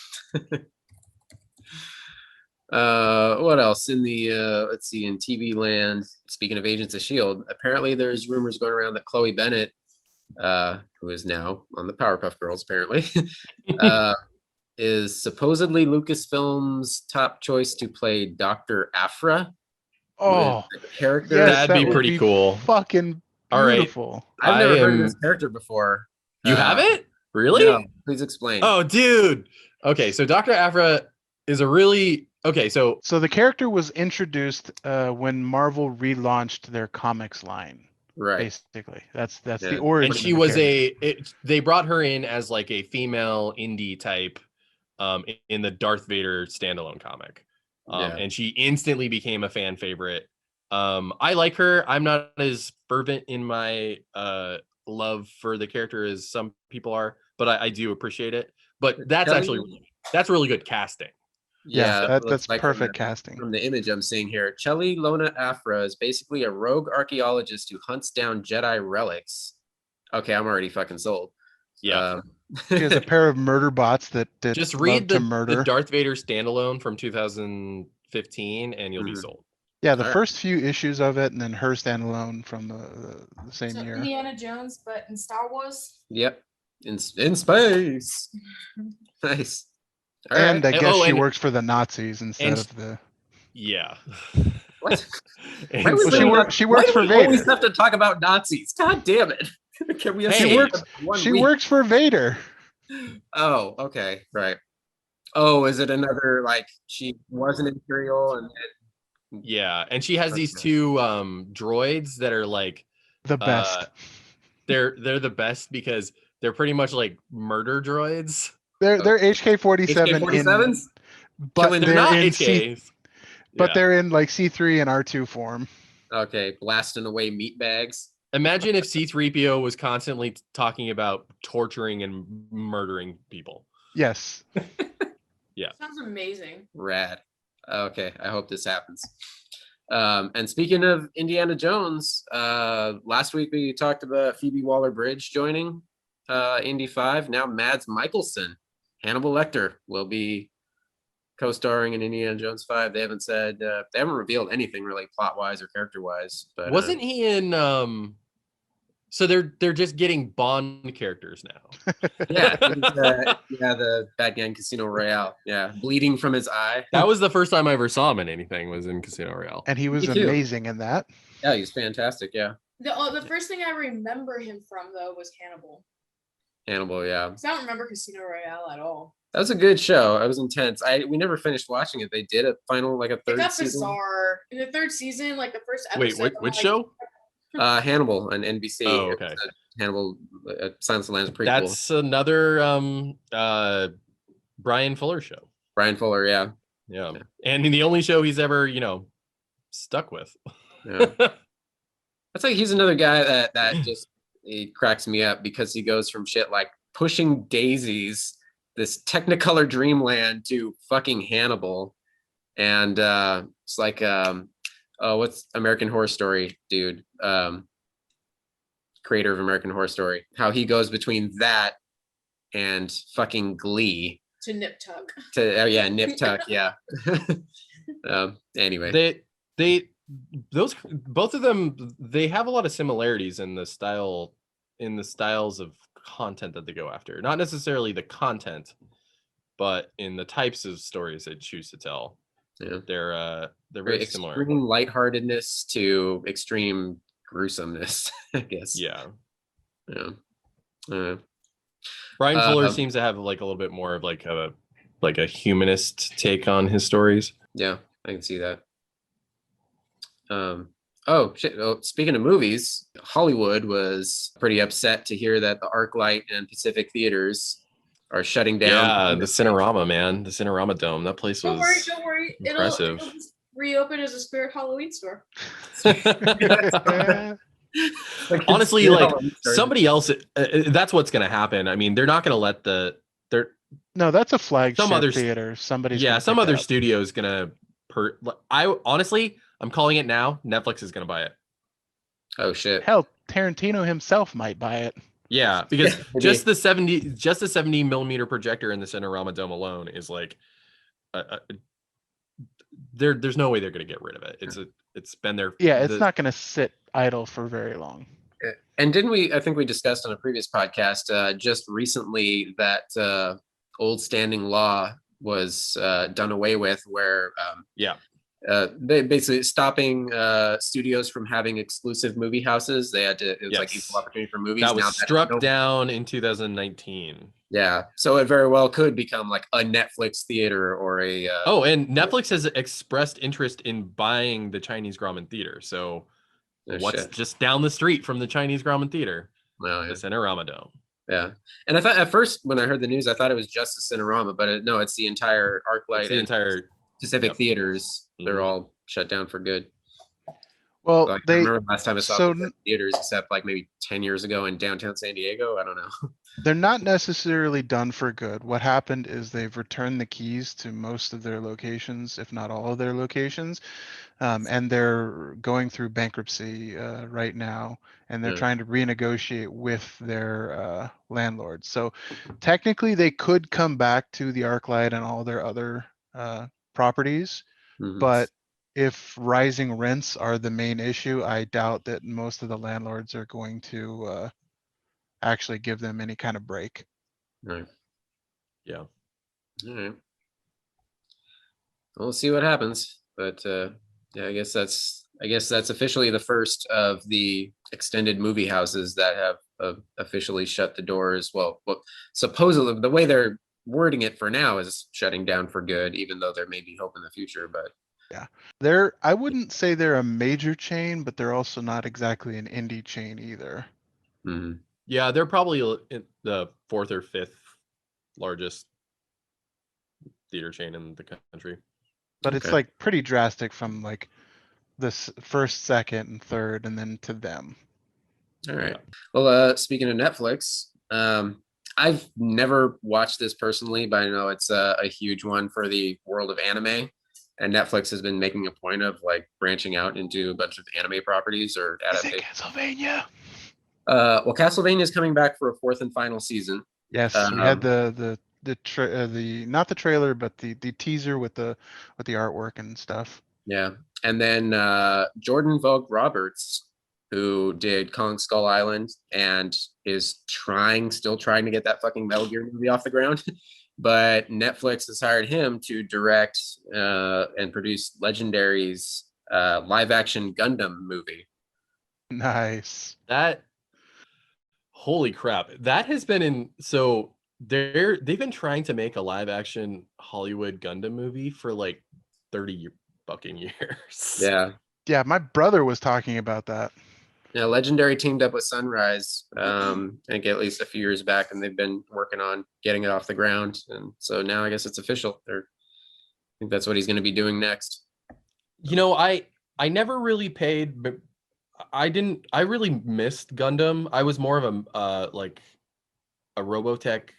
What else in the let's see, in TV land, speaking of Agents of S.H.I.E.L.D., apparently there's rumors going around that Chloe Bennett, who is now on the Powerpuff Girls apparently, is supposedly Lucasfilm's top choice to play Dr. Aphra. Oh, character. Yes, That'd be pretty cool. Fucking beautiful. All right. I've never heard of this character before. You haven't? Really? No, please explain. Oh, dude. Okay, so Dr. Aphra is a really So the character was introduced when Marvel relaunched their comics line. Right. Basically, that's the origin. And she was they brought her in as like a female indie type in the Darth Vader standalone comic. And she instantly became a fan favorite. I like her. I'm not as fervent in my love for the character as some people are, but I do appreciate it. But that's that's really good casting. Yeah, that's like perfect casting. From the image I'm seeing here, Chelly Lona Aphra is basically a rogue archaeologist who hunts down Jedi relics. Okay, I'm already fucking sold. Yeah. She has a pair of murder bots that just read the Darth Vader standalone from 2015 and you'll be sold. Yeah, the Alright. first few issues of it, and then her standalone from the same So year. Indiana Jones, but in Star Wars. Yep. In space. Nice. All And right. I guess she and- works for the Nazis instead and- of the. Yeah. What? And Why, are we Well, bringing up- she why works do for we always Vader. have to talk about Nazis? God damn it! Can we? She escape works- one She week? works for Vader. Oh, okay, right. Oh, is it another like she was an Imperial and Yeah, and she has these Okay. two droids that are like The best. they're the best because they're pretty much like murder droids. They're HK-47 in, HK-47s? but Killing- They're they're not in HKs. but Yeah. they're in like C3 and R2 form. Okay, blasting away meat bags. Imagine if C3PO was constantly talking about torturing and murdering people. Yes. Sounds amazing. Rad. Okay, I hope this happens. And speaking of Indiana Jones, last week we talked about Phoebe Waller-Bridge joining Indy 5. Now Mads Mikkelsen, Hannibal Lecter, will be co-starring in Indiana Jones 5. They haven't said they haven't revealed anything really plot-wise or character-wise. But Wasn't he in so they're just getting Bond characters now. yeah, the bad guy in Casino Royale. Yeah, bleeding from his eye. That was the first time I ever saw him in anything, was in Casino Royale. And he was Me too. amazing in that. Yeah, he's fantastic. Yeah, The first thing I remember him from though was Hannibal. Hannibal. Yeah, 'Cause I don't remember Casino Royale at all. that was a good show. It was intense. We never finished watching it. They did a final like a It third got season. bizarre. In the third season, like the first episode. Wait, I'm which like, show? Hannibal on NBC. Oh, It was okay. a Hannibal, Silence of the Lambs prequel. That's another Brian Fuller show. Brian Fuller. Yeah, Yeah. Yeah. And the only show he's ever, stuck with. yeah. That's like he's another guy that just he cracks me up because he goes from shit like Pushing Daisies, this Technicolor Dreamland, to fucking Hannibal, and it's like what's American Horror Story, dude, creator of American Horror Story, how he goes between that and fucking Glee to Nip Tuck. to yeah, Nip Tuck, yeah. Anyway, Those both of them, they have a lot of similarities in the styles of content that they go after. Not necessarily the content, but in the types of stories they choose to tell. yeah. They're very similar. Extreme lightheartedness to extreme gruesomeness, I guess. Yeah. Yeah. Brian Fuller Um, seems to have like a little bit more of like a humanist take on his stories. Yeah, I can see that. Oh shit. Oh, speaking of movies, Hollywood was pretty upset to hear that the ArcLight and Pacific theaters are shutting down. Yeah, the Cinerama, man. The Cinerama Dome. That place Don't was worry. impressive. It'll just reopen as a Spirit Halloween store. Like, honestly, it's- like Sorry. somebody else, that's what's going to happen. I mean, they're not going to let No, that's a flagship other s- theater. Somebody's yeah, gonna some pick other up. studio is going to I'm calling it now. Netflix is going to buy it. Oh shit. Hell, Tarantino himself might buy it. Yeah, because maybe. just the 70 millimeter projector in the Cinerama Dome alone is like, there's no way they're going to get rid of it. It's been there. Yeah, it's not gonna sit idle for very long. And I think we discussed on a previous podcast just recently that old standing law was done away with where they basically stopping studios from having exclusive movie houses. They had to, it was like Yes. equal opportunity for movies. That was Now struck down in 2019. Yeah. So it very well could become like a Netflix theater or a Oh, and Netflix has expressed interest in buying the Chinese Grauman Theater. So what's shit. just down the street from the Chinese Grauman Theater? Well, The Cinerama Dome. yeah. And I thought at first when I heard the news, I thought it was just the Cinerama, but no, it's the entire ArcLight It's the and entire Pacific yep. theaters. They're Mhm. all shut down for good. Well, Like, I they remember last time I saw so Pacific theaters, except like maybe 10 years ago in downtown San Diego. I don't know. they're not necessarily done for good. What happened is they've returned the keys to most of their locations, if not all of their locations, and they're going through bankruptcy right now, and they're Yeah. trying to renegotiate with their landlords. So technically, they could come back to the ArcLight and all their other properties, Mhm. but if rising rents are the main issue, I doubt that most of the landlords are going to actually give them any kind of break. Right. Yeah. All right. We'll see what happens, but yeah, I guess that's officially the first of the extended movie houses that have officially shut the doors. Well, supposedly the way they're wording it for now is shutting down for good, even though there may be hope in the future. But I wouldn't say they're a major chain, but they're also not exactly an indie chain either. mhm. Yeah, they're probably in the 4th or 5th largest theater chain in the country. But it's Okay. like pretty drastic from like this first, second, and third, and then to them. All right. Well, speaking of Netflix, I've never watched this personally, but I know it's a huge one for the world of anime. And Netflix has been making a point of like branching out into a bunch of anime properties or Is it adaptations. Castlevania? Well, Castlevania is coming back for a 4th and final season. Yes, we had the not the trailer, but the teaser with the artwork and stuff. Yeah, and then Jordan Vogt Roberts, who did Kong Skull Island and is still trying to get that fucking Metal Gear movie off the ground. But Netflix has hired him to direct and produce Legendary's live action Gundam movie. Nice. That, holy crap, that has been in. So they've been trying to make a live action Hollywood Gundam movie for like 30 fucking years. Yeah. Yeah, my brother was talking about that. Yeah, Legendary teamed up with Sunrise, I think at least a few years back, and they've been working on getting it off the ground. And so now I guess it's official. I think that's what he's going to be doing next. You know, I never really paid, but I really missed Gundam. I was more of a like a Robotech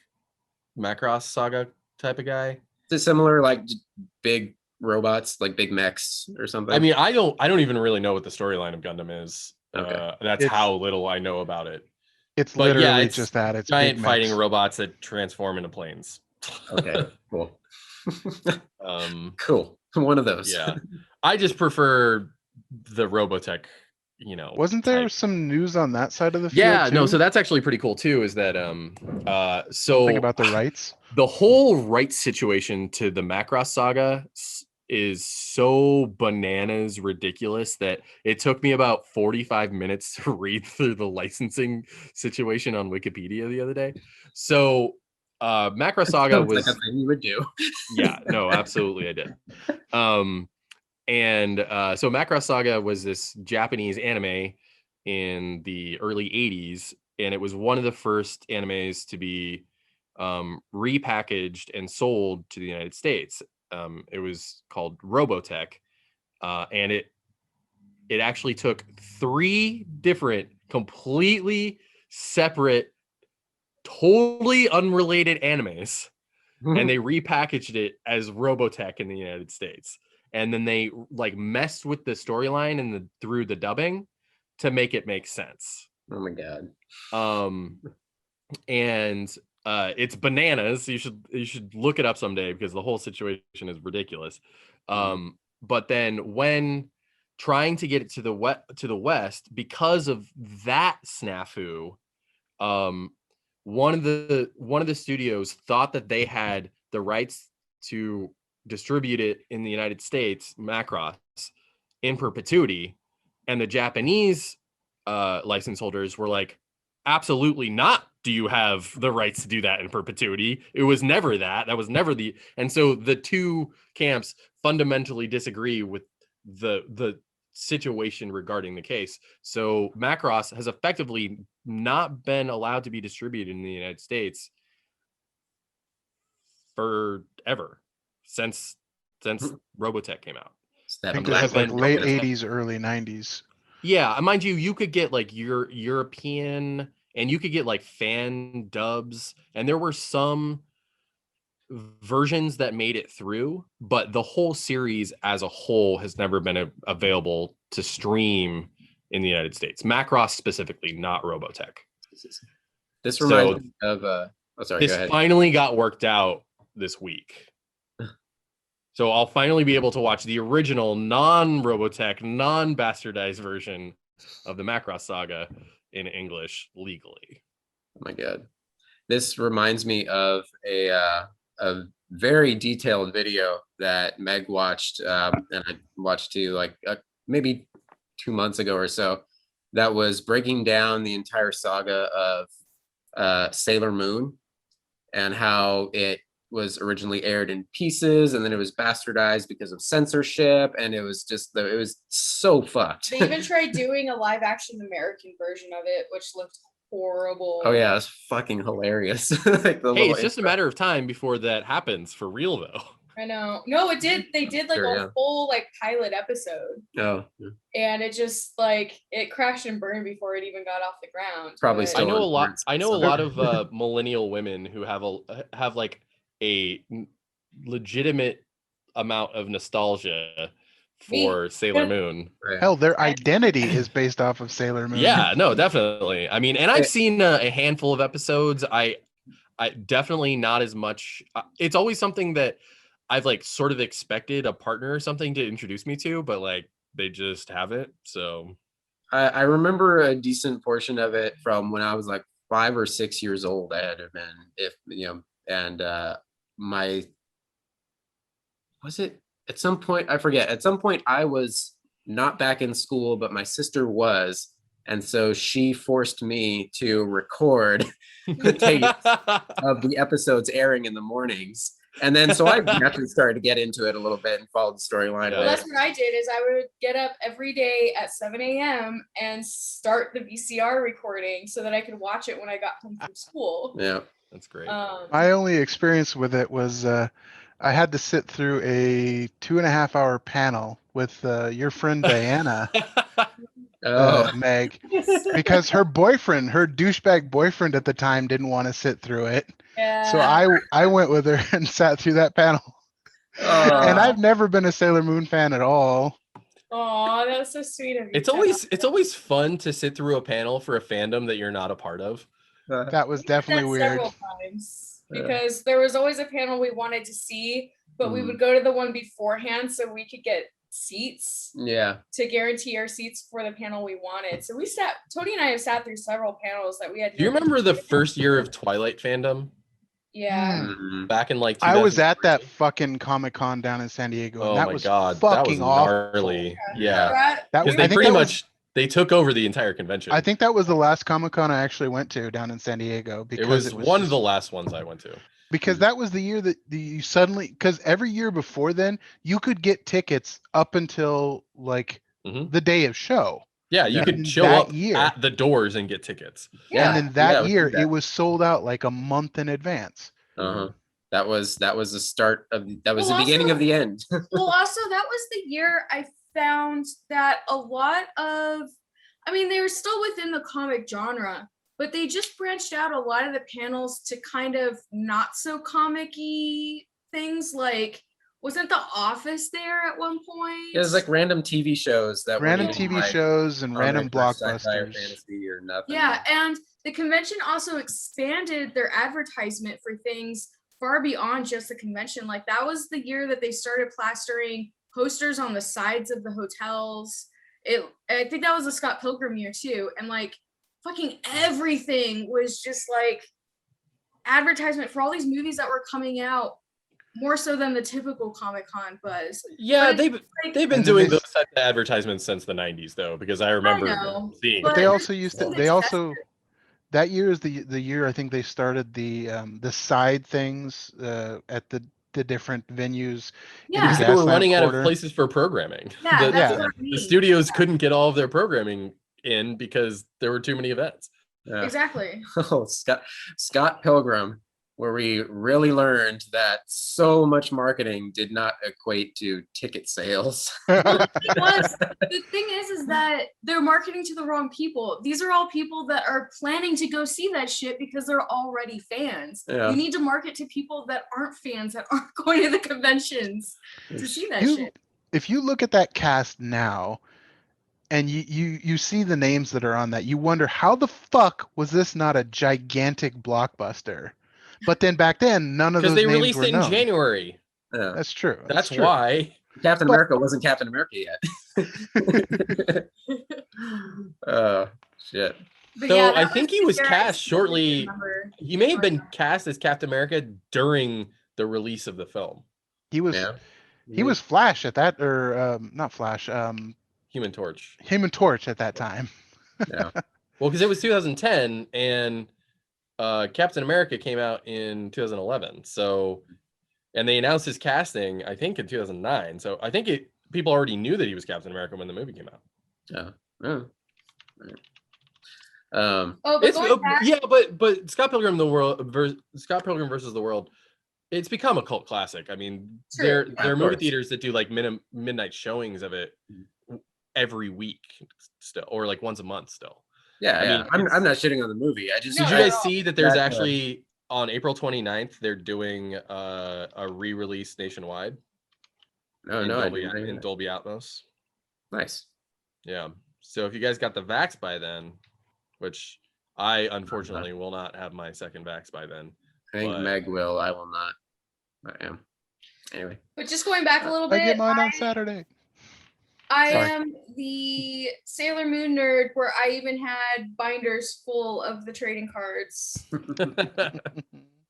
Macross Saga type of guy. Is it similar, like big robots, like big mechs or something? I mean, I don't even really know what the storyline of Gundam is. Okay. That's how little I know about it. It's But literally yeah, it's just that. It's giant big fighting mechs. robots that transform into planes. Okay, cool. Cool. One of those. Yeah, I just prefer the Robotech. You know, Wasn't there type. some news on that side of the field? Yeah, no. too? So that's actually pretty cool too. Is that so Think about the rights. the whole rights situation to the Macross saga is so bananas ridiculous that it took me about 45 minutes to read through the licensing situation on Wikipedia the other day. So Macross saga was like a thing you would do. Yeah, no, absolutely I did. And so Macross Saga was this Japanese anime in the early 80s, and it was one of the first animes to be repackaged and sold to the United States. It was called Robotech, and it actually took 3 different, completely separate, totally unrelated animes, and they repackaged it as Robotech in the United States. And then they like messed with the storyline and through the dubbing to make it make sense. Oh my god. And it's bananas. You should look it up someday because the whole situation is ridiculous. But then when trying to get it to the West, because of that snafu, one of the studios thought that they had the rights to distribute it in the United States, Macross, in perpetuity, and the Japanese license holders were like, absolutely not. Do you have the rights to do that in perpetuity? It was never that. That was never the. And so the two camps fundamentally disagree with the situation regarding the case. So Macross has effectively not been allowed to be distributed in the United States forever since Robotech came out. I think this is like late 80s, early 90s. Yeah, mind you, you could get like your European, and you could get like fan dubs, and there were some versions that made it through, but the whole series as a whole has never been available to stream in the United States. Macross specifically, not Robotech. This reminds me of this finally got worked out this week. So I'll finally be able to watch the original non-Robotech, non-bastardized version of the Macross Saga in English legally. Oh my God. This reminds me of a very detailed video that Meg watched, and I watched too, like maybe 2 months ago or so, that was breaking down the entire saga of Sailor Moon and how it was originally aired in pieces and then it was bastardized because of censorship, and it was so fucked. They even tried doing a live action American version of it, which looked horrible. Oh yeah, it's fucking hilarious. Like the Hey, little it's just a intro. matter of time before that happens for real, though. I know. No, it did. They did like Sure, a yeah. full like pilot episode, Oh, yeah. and it just like it crashed and burned before it even got off the ground. Probably But- still I know a on lot. boards, I know a so- lot of millennial women who have like a legitimate amount of nostalgia for Sailor Moon. Right. Hell, their identity is based off of Sailor Moon. Yeah, no, definitely. I mean, and I've seen a handful of episodes. I definitely not as much. It's always something that I've like sort of expected a partner or something to introduce me to, but like they just haven't. So I remember a decent portion of it from when I was like 5 or 6 years old. I had to have been, if you know, and my was it at some point, I forget, at some point I was not back in school, but my sister was, and so she forced me to record the tape of the episodes airing in the mornings. And then so I naturally started to get into it a little bit and follow the storyline. Yeah. Well, that's what I did. Is I would get up every day at 7 a.m. and start the VCR recording so that I could watch it when I got home from school. Yeah. that's great. My only experience with it was I had to sit through a 2.5 hour panel with your friend Diana, Oh, Meg, because her boyfriend, her douchebag boyfriend at the time, didn't want to sit through it. Yeah. So I went with her and sat through that panel. And I've never been a Sailor Moon fan at all. Oh, that's so sweet of you. It's always fun to sit through a panel for a fandom that you're not a part of. That was definitely That weird. several times because there was always a panel we wanted to see, but we would go to the one beforehand so we could get seats yeah. to guarantee our seats for the panel we wanted. So Tony and I have sat through several panels that we had. Do you remember the first year of Twilight fandom Yeah. Mhm. back in like? I was at that 2003? fucking Comic-Con down in San Diego. And Oh that my was god, that fucking was awful. gnarly. Yeah, Brett, That because I they think pretty that was- much they took over the entire convention. I think that was the last Comic-Con I actually went to down in San Diego because it was one of just- the last ones I went to. because that was the year that you suddenly, because every year before then you could get tickets up until like Mhm. the day of show. Yeah, you And could show that up year- at the doors and get tickets. Yeah. And then that Yeah, we year did that. it was sold out like a month in advance. Uh-huh. That was the start of that was Well, the beginning also- of the end. Well, also that was the year I found that a lot of, I mean, they were still within the comic genre, but they just branched out a lot of the panels to kind of not so comic-y things. Like, wasn't The Office there at one point? It was like random TV shows that Random weren't even, TV like, shows and random comic or sci-fi or blockbusters. fantasy or nothing. Yeah, and the convention also expanded their advertisement for things far beyond just the convention. Like that was the year that they started plastering posters on the sides of the hotels. I think that was the Scott Pilgrim year too. And like fucking everything was just like advertisement for all these movies that were coming out, more so than the typical Comic-Con buzz. Yeah, But they've Like, they've been And then doing they- those types of advertisements since the 90s though, because I remember know, seeing But But they it. also used to. it's They also festive. that year is the year I think they started the side things at the different venues. Yeah. Because they were Gaslamp running out of Quarter. places for programming. Yeah, the, that's yeah. what I mean. the studios couldn't get all of their programming in because there were too many events. Yeah. Exactly. Oh, Scott Pilgrim, where we really learned that so much marketing did not equate to ticket sales. The thing is that they're marketing to the wrong people. These are all people that are planning to go see that shit because they're already fans. Yeah. You need to market to people that aren't fans, that aren't going to the conventions to see that You- shit. If you look at that cast now, and you see the names that are on that, you wonder how the fuck was this not a gigantic blockbuster? But then back then, none of Because those they names released were it in known. January. Yeah. That's true. That's true. why. Captain But- America wasn't Captain America yet. Oh shit. But So yeah, I that think he the was year I cast specifically shortly. remember. He may have been cast as Captain America during the release of the film. He was Yeah. he was Flash at that, or not Flash, Human Torch. Human Torch at that time. Yeah. Well, because it was 2010 and Captain America came out in 2011. So, and they announced his casting, I think, in 2009. So I think people already knew that he was Captain America when the movie came out. Yeah. Oh. Right. Oh, but It's going back, yeah, but Scott Pilgrim Scott Pilgrim versus the World, it's become a cult classic. I mean, True. there Yeah, are of movie course. theaters that do like midnight showings of it every week still, or like once a month still. Yeah, I yeah. mean, I'm not shitting on the movie. I just No, Did you not guys at all. see that there's That, actually on April 29th they're doing a re-release nationwide no, in no, I Dolby didn't. in Dolby Atmos? Nice. Yeah. So if you guys got the vax by then, which I unfortunately will not have my second vax by then. I think But- Meg will. I will not. I am. Anyway. but just going back a little I bit, get mine on Saturday. I Sorry. am the Sailor Moon nerd where I even had binders full of the trading cards.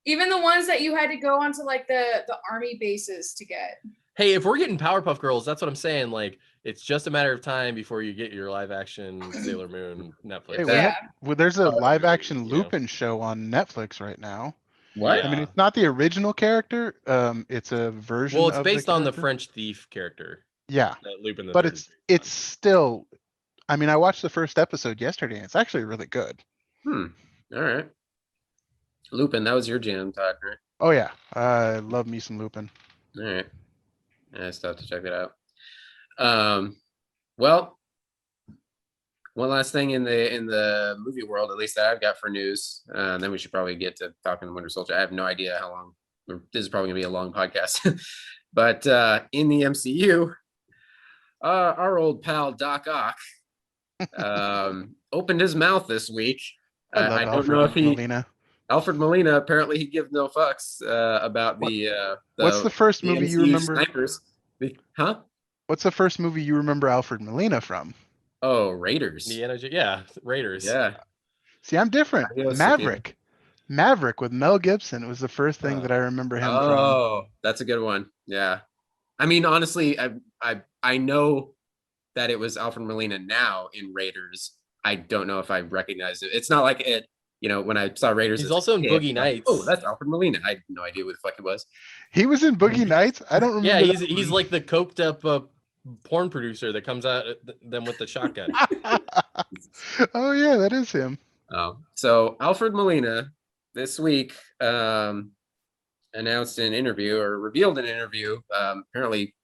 Even the ones that you had to go onto like the army bases to get. Hey, if we're getting Powerpuff Girls, that's what I'm saying. Like, it's just a matter of time before you get your live action Sailor Moon Netflix. Hey, we Yeah. have, well, there's a Oh, live action yeah. Lupin show on Netflix right now. What? I mean, Yeah. it's not the original character. It's a version. Well, it's of based on the character. French thief character Yeah, that Lupin the but Third is it's based still. I mean, I watched the first episode yesterday. And it's actually really good. All right. Lupin, that was your jam, Todd, right? Oh yeah, I love me some Lupin. All right. I still have to check it out. Well, one last thing in the movie world, at least that I've got for news. And then we should probably get to Falcon the Winter Soldier. I have no idea how long. This is probably gonna be a long podcast. But in the MCU, our old pal Doc Ock opened his mouth this week. I love I don't Alfred know if he Molina. Alfred Molina, apparently he gives no fucks about What's the first the movie you MCU remember? snipers. Huh? What's the first movie you remember Alfred Molina from? Oh, Raiders. Indiana yeah, Raiders. Yeah. See, I'm different. Adios, Maverick. Maverick with Mel Gibson was the first thing that I remember him from. Oh, that's a good one. Yeah. I mean, honestly, I know that it was Alfred Molina now in Raiders. I don't know if I recognized it. It's not like it, when I saw Raiders. He's as a also in kid, Boogie like, Nights. oh, that's Alfred Molina. I had no idea what the fuck it was. He was in Boogie Nights. I don't remember. Yeah, that he's like the coked up porn producer that comes out at them with the shotgun. Oh yeah, that is him. So Alfred Molina this week announced in an interview or revealed in an interview, apparently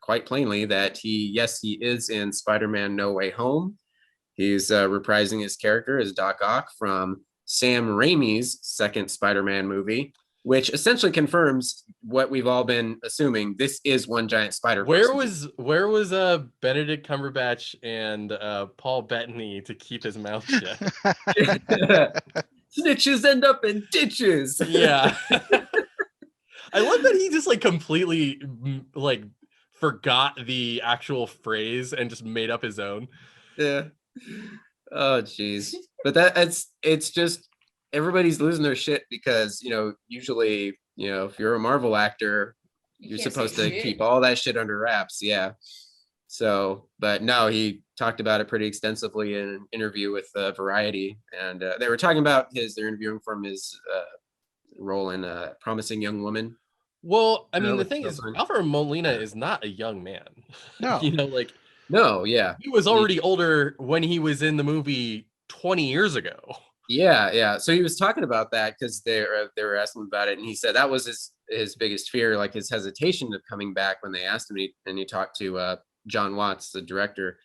quite plainly, that he is in Spider-Man No Way Home. He's reprising his character as Doc Ock from Sam Raimi's second Spider-Man movie, which essentially confirms what we've all been assuming. This is one giant spider. Where was Benedict Cumberbatch and Paul Bettany to keep his mouth shut? Snitches end up in ditches. Yeah. I love that he just like completely like forgot the actual phrase and just made up his own. Yeah. Oh geez. But it's just everybody's losing their shit because usually if you're a Marvel actor, you're can't say supposed to shit. keep all that shit under wraps. Yeah. So, but no, he talked about it pretty extensively in an interview with Variety, and they were talking about they're interviewing from his role in Promising Young Woman. Well, I mean, No, the it's thing so is, fun. Alfred Molina is not a young man. No. Like No, yeah. he was already older when he was in the movie 20 years ago. Yeah. So he was talking about that because they were asking him about it, and he said that was his biggest fear, like his hesitation of coming back when they asked him. And he talked to John Watts, the director,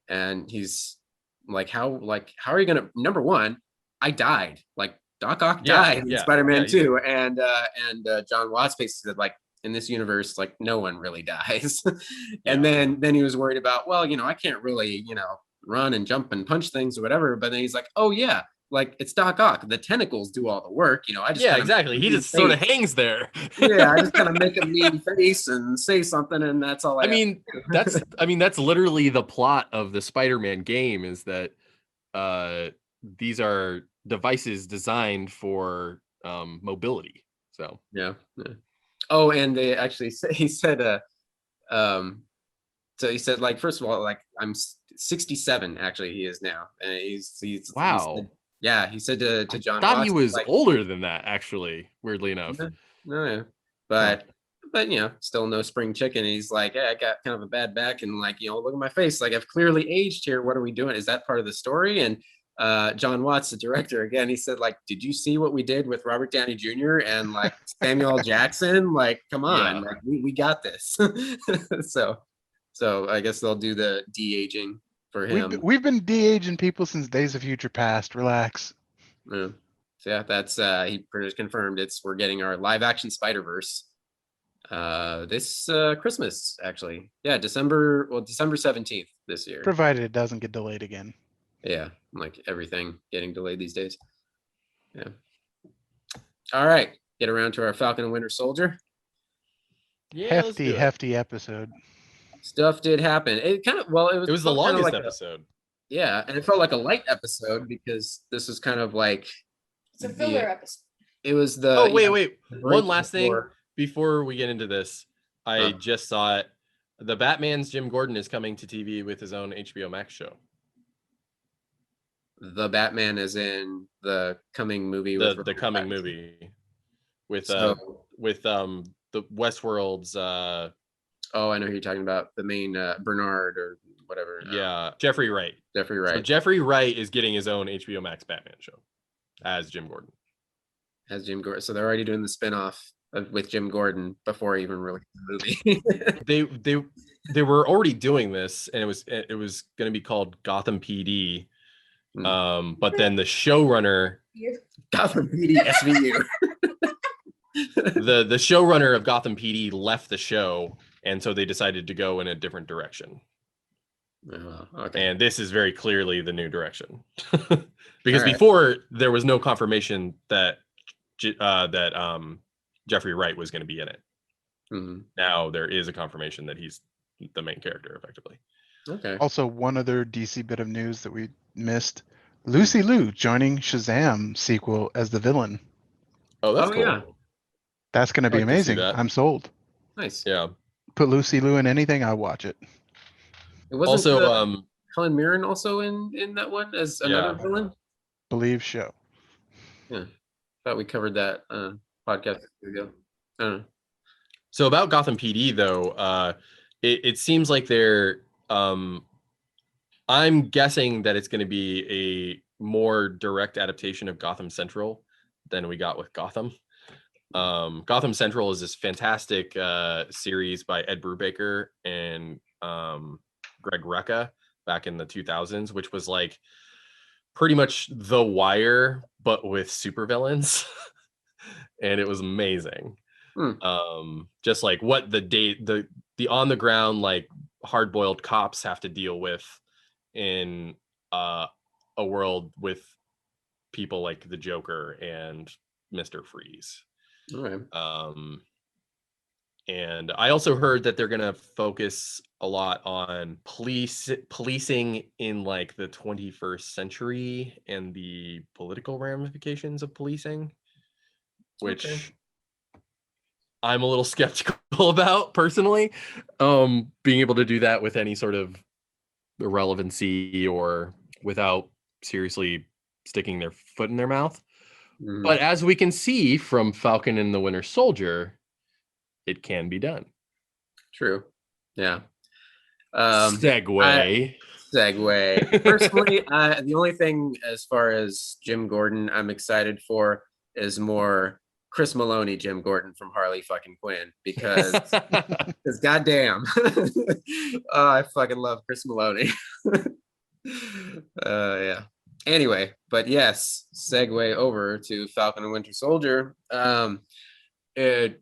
and he's like, "How are you gonna? Number one, I died. Like Doc Ock died in Spider-Man 2, and John Watts basically said like." In this universe, like no one really dies. And then he was worried about, well, I can't really, run and jump and punch things or whatever. But then he's like, oh yeah, like it's Doc Ock. The tentacles do all the work, you know. I just Yeah, kinda exactly. make He a mean just sort of face. hangs there. Yeah, I just kind of make a mean face and say something, and that's all I I mean, that's literally the plot of the Spider-Man game, is that these are devices designed for mobility. So yeah. Oh, and they actually say, he said, um, so he said, like, first of all, like, I'm 67, actually, he is now. And he wow. said, yeah, he said to John Thought he Watts, was like, older than that, actually, weirdly enough. no, yeah. But you know, still no spring chicken. He's like, yeah, I got kind of a bad back, and like, you know, look at my face. Like, I've clearly aged here. What are we doing? Is that part of the story? And John Watts, the director, again, he said, like, did you see what we did with Robert Downey Jr. and like Samuel L. Jackson? Like, come on, Yeah. like we got this. So I guess they'll do the de-aging for him. We've been de-aging people since Days of Future Past. Relax. Yeah. So yeah, that's he pretty much confirmed we're getting our live action Spider-Verse this Christmas, actually. Yeah, December 17th this year. Provided it doesn't get delayed again. Yeah, like everything getting delayed these days. Yeah. All right, get around to our Falcon and Winter Soldier. Yeah, let's do it. Hefty episode. Stuff did happen. It kind of It was the felt kinda longest like episode. yeah, and it felt like a light episode because this was kind of like It's a filler episode. it was the Oh, wait, yeah, wait. the One break last thing before- before we get into this. I just saw it. The Batman's Jim Gordon is coming to TV with his own HBO Max show. The Batman is in the coming movie The with coming Pattinson. movie with So- the Westworld's Oh, I know who you're talking about. The main Bernard or whatever. Jeffrey Wright. Jeffrey Wright So Jeffrey Wright is getting his own HBO Max Batman show as Jim Gordon. has Jim Gordon. So they're already doing the spinoff with Jim Gordon before he even released the movie. They were already doing this, and it was going to be called Gotham PD. But then the showrunner, Gotham PD SVU. the showrunner of Gotham PD left the show, and so they decided to go in a different direction. Oh, okay. And this is very clearly the new direction, because All right. before there was no confirmation that Jeffrey Wright was going to be in it. Mhm. Now there is a confirmation that he's the main character, effectively. Okay. Also, one other DC bit of news that we missed. Lucy Liu joining Shazam sequel as the villain. Oh, that's cool. yeah. That's going to be I'd like to see amazing. that. I'm sold. Nice. Yeah. Put Lucy Liu in anything, I watch it. It wasn't Also, Helen Mirren also in that one as another Yeah. villain? Believe show. Thought we covered that podcast ago. I don't know. so about Gotham PD though, it seems like they're I'm guessing that it's going to be a more direct adaptation of Gotham Central than we got with Gotham. Gotham Central is this fantastic series by Ed Brubaker and Greg Rucka back in the 2000s, which was like pretty much The Wire but with supervillains. And it was amazing. Just like what the on the ground, like hard-boiled cops have to deal with in a world with people like the Joker and Mr. Freeze. All right. And I also heard that they're gonna focus a lot on policing in like the 21st century and the political ramifications of policing, which Okay. I'm a little skeptical about personally. Being able to do that with any sort of relevancy or without seriously sticking their foot in their mouth. Mhm. But as we can see from Falcon and the Winter Soldier, it can be done. True. Yeah. Segue. Segue. Personally, the only thing as far as Jim Gordon I'm excited for is more Chris Maloney Jim Gordon from Harley fucking Quinn because goddamn, I fucking love Chris Maloney. Yeah. Anyway, but yes, segue over to Falcon and Winter Soldier. It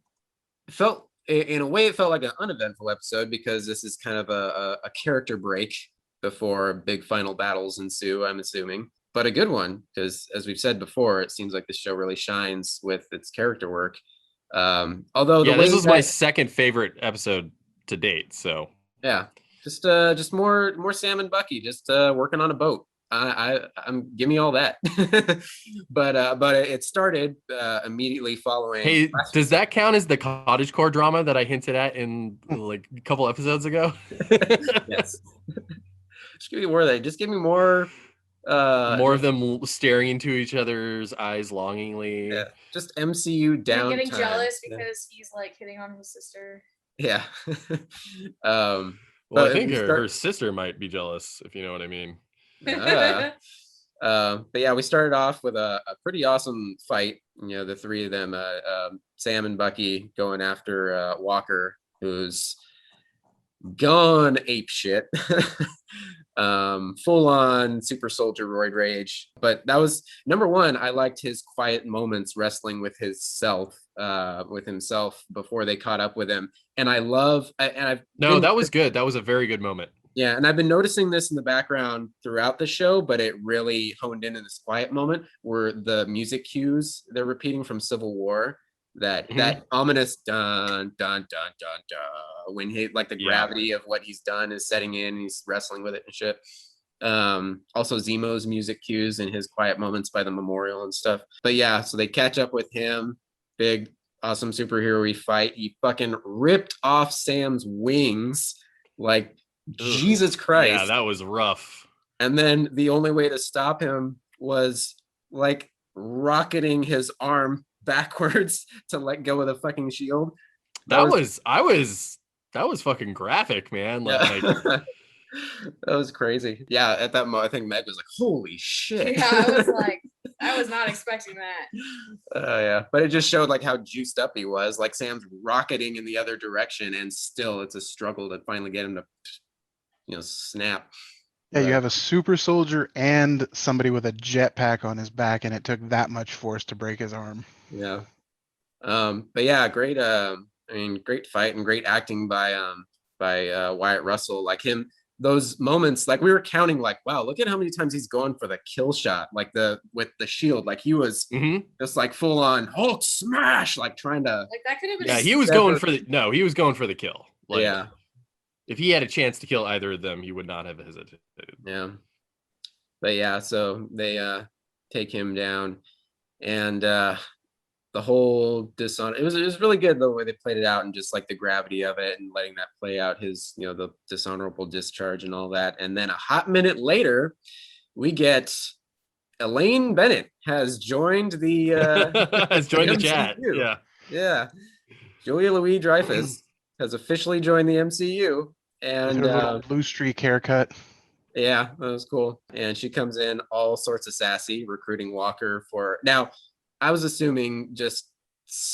felt, in a way, it felt like an uneventful episode because this is kind of a character break before big final battles ensue, I'm assuming. but a good one, because as we've said before, it seems like the show really shines with its character work. Although the Yeah, way this was my that, second favorite episode to date. So yeah, just more Sam and Bucky just working on a boat. I'm give me all that. But it started immediately following. hey, last does that count as the cottagecore drama that I hinted at in like a couple episodes ago? Yes. Just give me more of that. Just give me more. More of them staring into each other's eyes longingly. Yeah, just MCU And down. getting jealous Yeah. because he's like hitting on his sister. Yeah. Well, but I think we her sister might be jealous, if you know what I mean. But yeah, we started off with a pretty awesome fight. You know, the three of them, Sam and Bucky, going after Walker, who's gone ape shit. Full on super soldier roid rage. But that was number one. I liked his quiet moments wrestling with himself before they caught up with him. And I love, and I've that was good. That was a very good moment. Yeah, and I've been noticing this in the background throughout the show, but it really honed in this quiet moment where the music cues they're repeating from Civil War, that ominous dun dun dun dun dun, when he like the gravity of what he's done is setting in, and he's wrestling with it and shit. Also Zemo's music cues and his quiet moments by the memorial and stuff. But yeah, so they catch up with him, big awesome superhero fight. He fucking ripped off Sam's wings like Jesus Christ. Yeah, that was rough. And then the only way to stop him was like rocketing his arm backwards to let go of the fucking shield. That was fucking graphic, man. Like that was crazy. Yeah, at that moment I think Meg was like, holy shit. Yeah, I was like, I was not expecting that. Yeah, but it just showed like how juiced up he was. Like Sam's rocketing in the other direction, and still it's a struggle to finally get him to snap. Yeah, you have a super soldier and somebody with a jetpack on his back, and it took that much force to break his arm. Yeah. But yeah, great great fight and great acting by Wyatt Russell. Like him, those moments, like we were counting, like, wow, look at how many times he's going for the kill shot, like with the shield. Like he was just like full on Hulk smash, like trying to, like that could have been. Yeah, he was going for the kill. Like, yeah. If he had a chance to kill either of them, he would not have hesitated. Yeah. But yeah, so they take him down, and the whole dishonor. It was really good the way they played it out, and just like the gravity of it, and letting that play out his the dishonorable discharge and all that. And then a hot minute later, we get Elaine Bennett has joined the the chat. Yeah. Julia Louis-Dreyfus has officially joined the MCU. And her little blue streak haircut. Yeah, that was cool. And she comes in all sorts of sassy, recruiting Walker for. Now, I was assuming just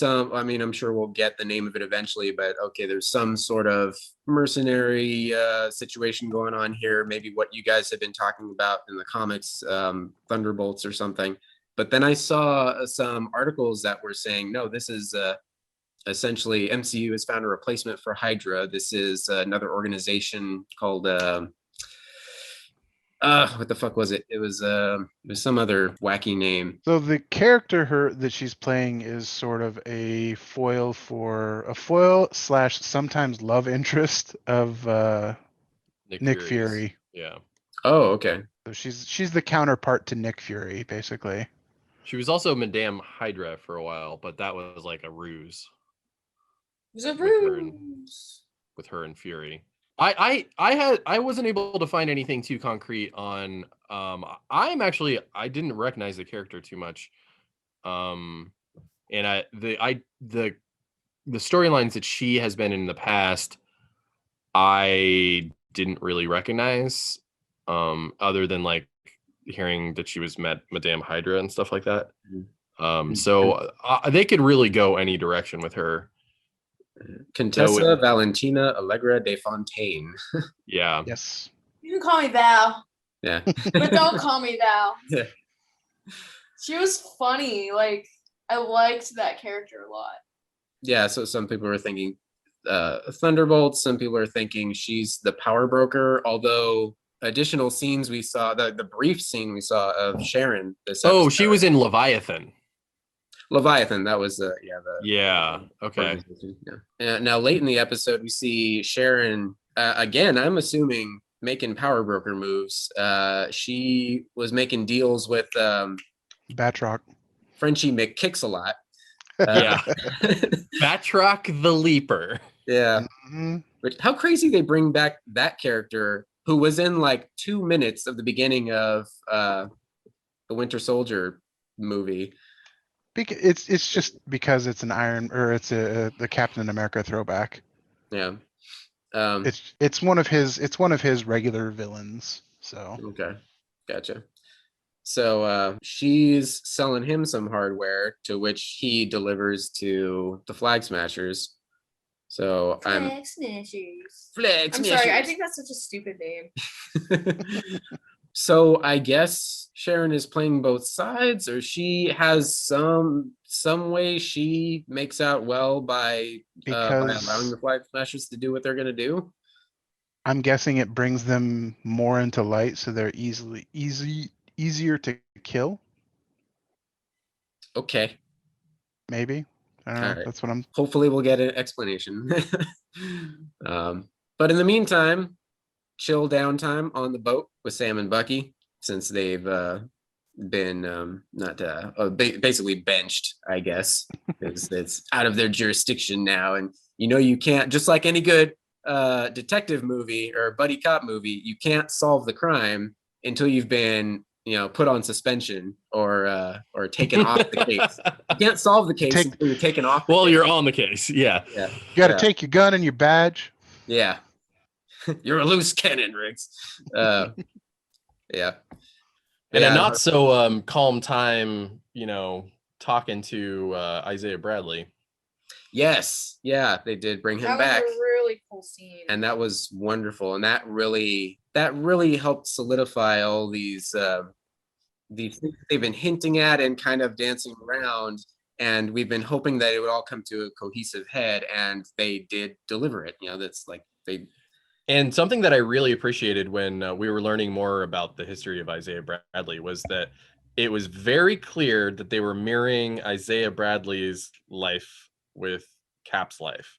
I'm sure we'll get the name of it eventually, but okay, there's some sort of mercenary situation going on here. Maybe what you guys have been talking about in the comics, Thunderbolts or something. But then I saw some articles that were saying, no, this is essentially MCU has found a replacement for Hydra. This is another organization called what the fuck was it? It was some other wacky name. So the character that she's playing is sort of a foil / sometimes love interest of Nick Fury. Yeah. Oh, okay. So she's the counterpart to Nick Fury, basically. She was also Madame Hydra for a while, but that was like a ruse. It was a ruse. With her and Fury. I wasn't able to find anything too concrete on I didn't recognize the character too much. And the storylines that she has been in the past, I didn't really recognize, other than like hearing that she was Madame Hydra and stuff like that. So they could really go any direction with her. Contessa Valentina Allegra de Fontaine. Yeah. Yes. You can call me Val. Yeah. But don't call me Val. Yeah. She was funny. Like, I liked that character a lot. Yeah, so some people are thinking Thunderbolts, some people are thinking she's the power broker, although additional scenes we saw, the brief scene we saw of Sharon this Oh, she episode. was in Leviathan. Leviathan. That was the Yeah. Okay. organization, yeah. And now late in the episode, we see Sharon again. I'm assuming making power broker moves. She was making deals with Batroc. Frenchie McKicks-a-lot. Yeah. Batroc the Leaper. Yeah. Mhm. Which, how crazy they bring back that character who was in like 2 minutes of the beginning of the Winter Soldier movie. It's just because it's an the Captain America throwback. Yeah. It's one of his regular villains. So Okay. Gotcha. So she's selling him some hardware, to which he delivers to the Flag Smashers. So Flag Smashers. Flag I'm sorry, I think that's such a stupid name. So I guess Sharon is playing both sides, or she has some way she makes out well by because allowing the Flag Smashers to do what they're gonna do. I'm guessing it brings them more into light, so they're easier to kill. Okay. Maybe. I don't know. Alright. That's what I'm. Hopefully we'll get an explanation. But in the meantime, chill downtime on the boat with Sam and Bucky, since they've been basically benched, I guess, because it's out of their jurisdiction now. And you can't, just like any good detective movie or buddy cop movie, you can't solve the crime until you've been put on suspension or taken off the case. You can't solve the case until you're taken off. Well, you're on the case. Yeah. Yeah. You got to take your gun and your badge. Yeah. You're a loose cannon, Riggs. Yeah. And a not so calm time, talking to Isaiah Bradley. Yes. Yeah, they did bring him That back. was a really cool scene. And that was wonderful. And that really helped solidify all these things they've been hinting at and kind of dancing around. And we've been hoping that it would all come to a cohesive head, and they did deliver it. That's like they. And something that I really appreciated when we were learning more about the history of Isaiah Bradley was that it was very clear that they were mirroring Isaiah Bradley's life with Cap's life,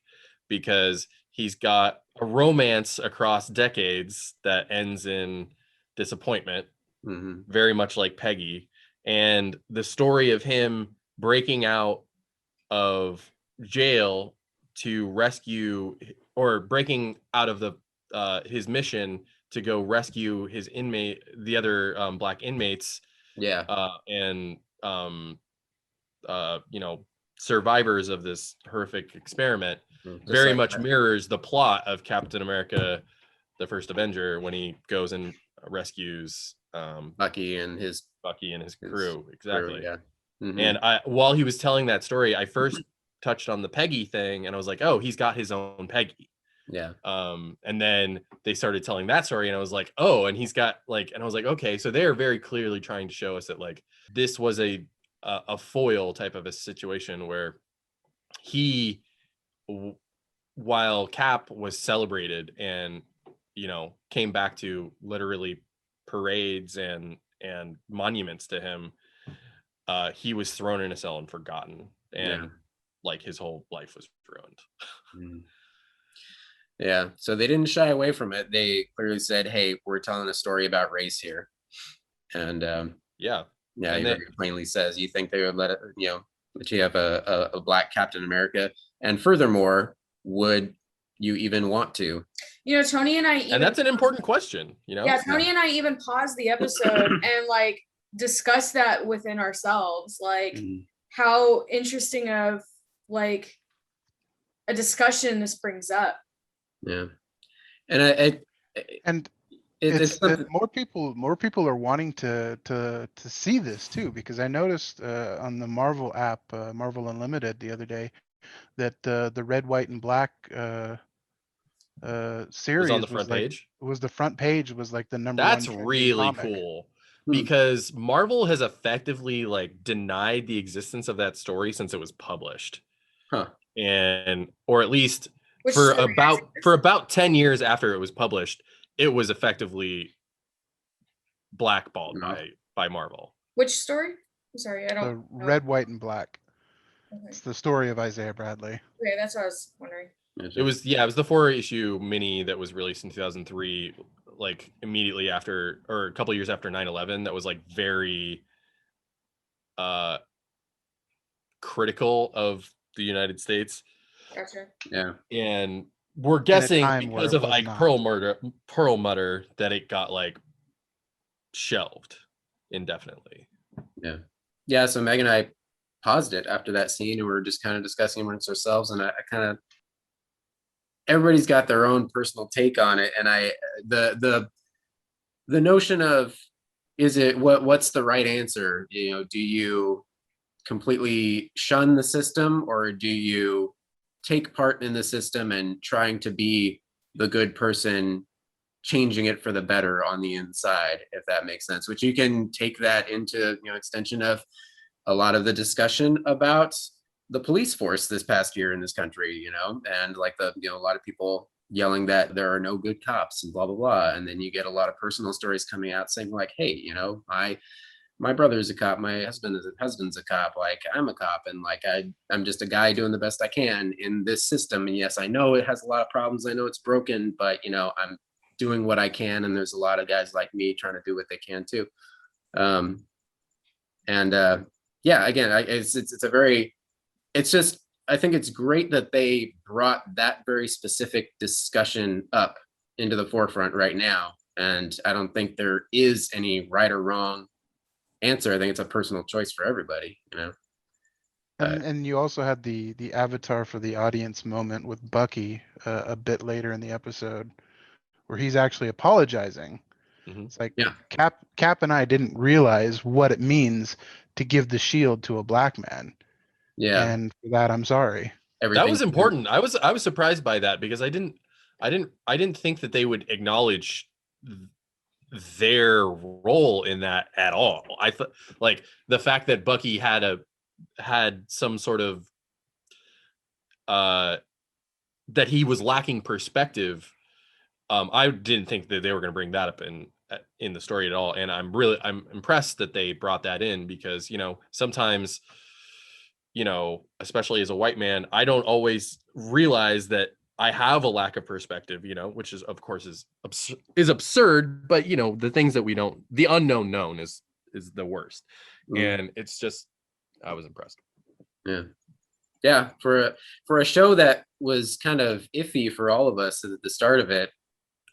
because he's got a romance across decades that ends in disappointment, very much like Peggy. And the story of him breaking out of jail to rescue, or breaking out of his mission to go rescue the other black inmates, and survivors of this horrific experiment, very much mirrors the plot of Captain America, the First Avenger, when he goes and rescues Bucky and his crew. Exactly. Crew, yeah. And while he was telling that story, I first touched on the Peggy thing, and I was like, oh, he's got his own Peggy. Yeah. And then they started telling that story, and I was like, oh, and he's got and I was like, okay, so they're very clearly trying to show us that this was a foil type of a situation where while Cap was celebrated and came back to literally parades and monuments to him, he was thrown in a cell and forgotten, and his whole life was ruined. Yeah, so they didn't shy away from it. They clearly said, hey, we're telling a story about race here. And and he plainly says, you think they would let it, that you have a black Captain America, and furthermore, would you even want to? Tony and I and that's an important question. Tony and I even paused the episode and discussed that within ourselves, how interesting of a discussion this brings up. Yeah, and it's more people are wanting to see this too, because I noticed on the Marvel app, Marvel Unlimited, the other day, that the red, white, and black series was on the front page. Was the front page was the number That's one. That's really cool, because Marvel has effectively denied the existence of that story since it was published, and or at least for about 10 years after it was published, it was effectively blackballed No. by Marvel. Which story? I'm sorry, I The don't know. Red, White, and Black. Okay. It's the story of Isaiah Bradley. Okay, that's what I was wondering. It was the 4-issue mini that was released in 2003, like immediately after, or a couple years after 9/11. That was like very critical of the United States. Gotcha. Yeah. And we're guessing time where because it of was Ike not. Perlmutter that it got like shelved indefinitely. Yeah. Yeah. So Meg and I paused it after that scene, and we were just kind of discussing amongst ourselves. And I kind of, everybody's got their own personal take on it. And the notion of, is it what's the right answer? You know, do you completely shun the system, or do you take part in the system and trying to be the good person, changing it for the better on the inside, if that makes sense? Which you can take that into, extension of a lot of the discussion about the police force this past year in this country, and like a lot of people yelling that there are no good cops and blah blah blah, and then you get a lot of personal stories coming out saying like, hey, my brother's a cop, my husband's a cop, like I'm a cop, and like I'm just a guy doing the best I can in this system, and yes, I know it has a lot of problems, I know it's broken, but I'm doing what I can, and there's a lot of guys like me trying to do what they can too. Yeah, again, it's just, I think it's great that they brought that very specific discussion up into the forefront right now, and I don't think there is any right or wrong answer. I think it's a personal choice for everybody, And you also had the avatar for the audience moment with Bucky a bit later in the episode, where he's actually apologizing. Mhm. It's like, Yeah. Cap and I didn't realize what it means to give the shield to a black man, Yeah, and for that I'm sorry. That was important. I was surprised by that because I didn't think that they would acknowledge their role in that at all. I thought like the fact that Bucky had some sort of that he was lacking perspective. I didn't think that they were going to bring that up in the story at all, and I'm impressed that they brought that in, because sometimes, especially as a white man, I don't always realize that I have a lack of perspective, which is of course is absurd, but the things that we don't, the unknown known is the worst. And it's just, I was impressed. Yeah, for a show that was kind of iffy for all of us at the start of it,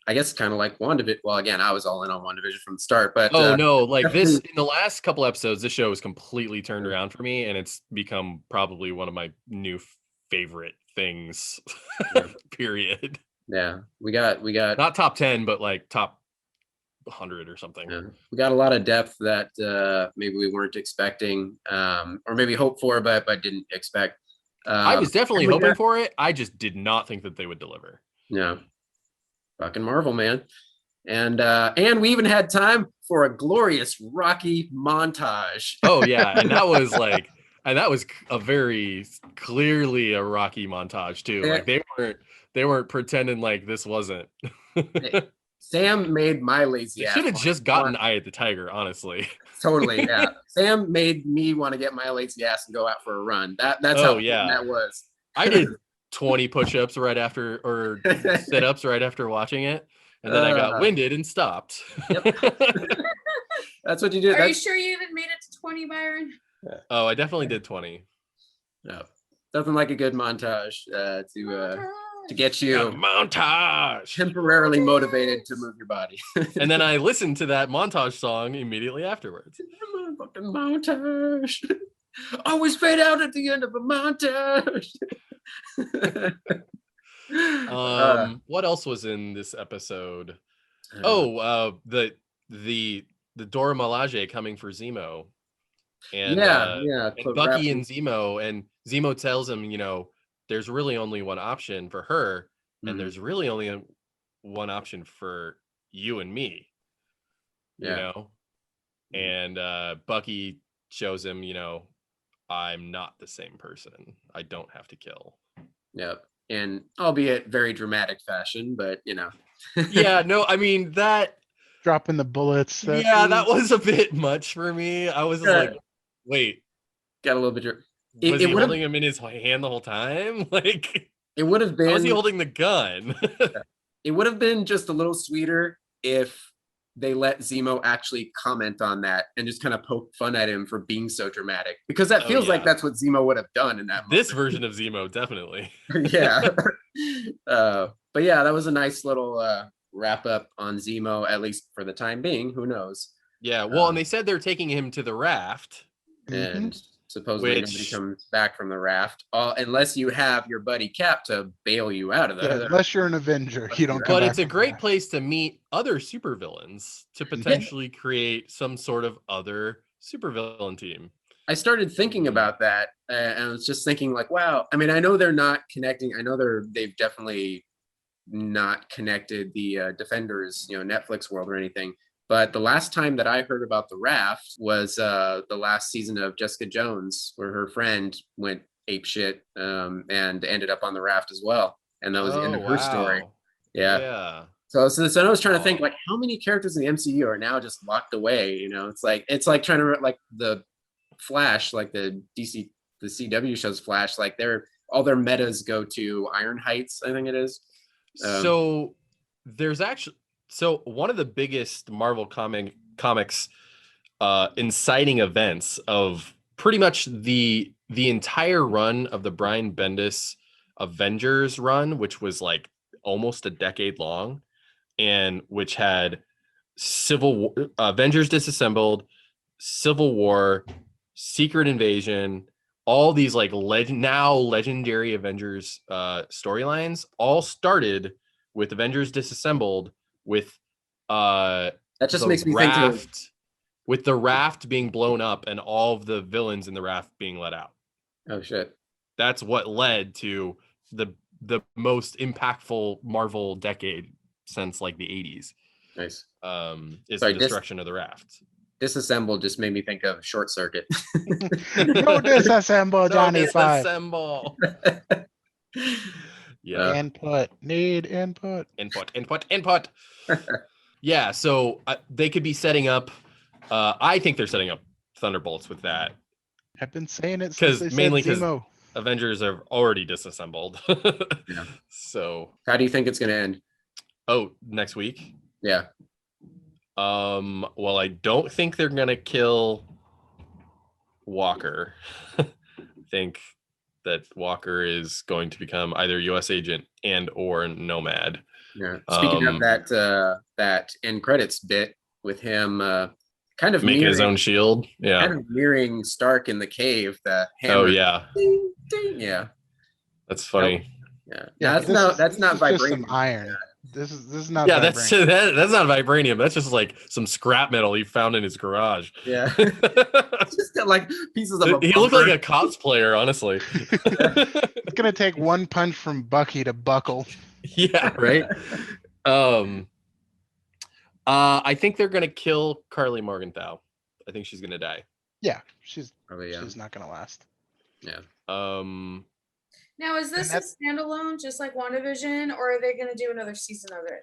I guess kind of like WandaVision. Well, again, I was all in on WandaVision from the start, but no, like this, in the last couple episodes, this show has completely turned around for me, and it's become probably one of my new favorite things. Period. Yeah, we got not top 10, but like top 100 or something. Yeah. We got a lot of depth that maybe we weren't expecting, or maybe hoped for, but didn't expect. I was definitely hoping for it. I just did not think that they would deliver. Yeah, fucking Marvel, man. And we even had time for a glorious Rocky montage. Oh yeah, and that was like, and that was a very clearly a Rocky montage too. Yeah. Like they weren't pretending like this wasn't. Sam made my lazy ass. Should have just gotten Eye of the Tiger, honestly. Totally, yeah. Sam made me want to get my lazy ass and go out for a run. That's how that was. I did 20 push-ups right after, or sit-ups right after watching it, and then I got winded and stopped. Yep. That's what you do. Are you sure you even made it to 20, Byron? Oh, I definitely did 20. No, nothing like a good montage to get you montage temporarily motivated to move your body. And then I listened to that montage song immediately afterwards. Fucking montage. Always fade out at the end of a montage. What else was in this episode? The Dora Milaje coming for Zemo. And and Bucky and Zemo, and Zemo tells him, there's really only one option for her, and there's really only one option for you and me. And Bucky shows him, I'm not the same person. I don't have to kill. Yep. And albeit very dramatic fashion, but Yeah, no, I mean that dropping the bullets. Yeah, that was a bit much for me. I was just like, wait, Got a little bit. was he holding him in his hand the whole time? Like, it would have been. how was he holding the gun? It would have been just a little sweeter if they let Zemo actually comment on that and just kind of poke fun at him for being so dramatic, because that feels like that's what Zemo would have done in that moment. This version of Zemo, definitely. Yeah. But yeah, that was a nice little wrap up on Zemo, at least for the time being. Who knows? Yeah, well, and they said they're taking him to the raft. And supposedly nobody comes back from the raft, unless you have your buddy Cap to bail you out of that. Yeah, unless you're an Avenger, you don't come But back it's a from the great raft. place to meet other supervillains to potentially create some sort of other supervillain team. I started thinking about that, and I was just thinking, like, wow. I mean, I know they're not connecting. I know they've definitely not connected the Defenders, Netflix world or anything. But the last time that I heard about the raft was the last season of Jessica Jones, where her friend went apeshit and ended up on the raft as well. And that was the end of her story. Yeah. So I was trying to think, like, how many characters in the MCU are now just locked away? It's like trying to, like, the Flash, like the CW shows Flash, like all their metas go to Iron Heights, I think it is. So there's actually one of the biggest Marvel comics inciting events of pretty much the entire run of the Brian Bendis Avengers run, which was like almost a decade long, and which had Civil War, Avengers Disassembled, Civil War, Secret Invasion, all these like legendary Avengers storylines all started with Avengers Disassembled, with that just makes me think with the raft being blown up and all of the villains in the raft being let out. Oh shit. That's what led to the most impactful Marvel decade since like the 80s. Nice. Is the destruction of the raft. Disassembled just made me think of Short Circuit. No disassemble, Johnny Five. Disassemble. Yeah. Input. Yeah, so they could be setting up. I think they're setting up Thunderbolts with that. I've been saying it because Avengers are already disassembled. Yeah. So how do you think it's going to end? Oh, next week? Yeah. Well, I don't think they're going to kill Walker. I think that Walker is going to become either U.S. agent and or Nomad. Yeah. Speaking of that end credits bit with him kind of making his own shield. Yeah. Kind of mirroring Stark in the cave. The hammer. Oh yeah. Ding, ding. Yeah. That's funny. Yeah. That's not vibranium. Just some iron. This is not. Yeah, that's not vibranium. That's just like some scrap metal he found in his garage. Yeah. Just got like pieces of. He looked like a cosplayer, honestly. It's gonna take one punch from Bucky to buckle. Yeah, right. I think they're gonna kill Carly Morgenthau. I think she's gonna die. Yeah, she's not gonna last. Yeah. Now, is this a standalone, just like WandaVision, or are they going to do another season of it?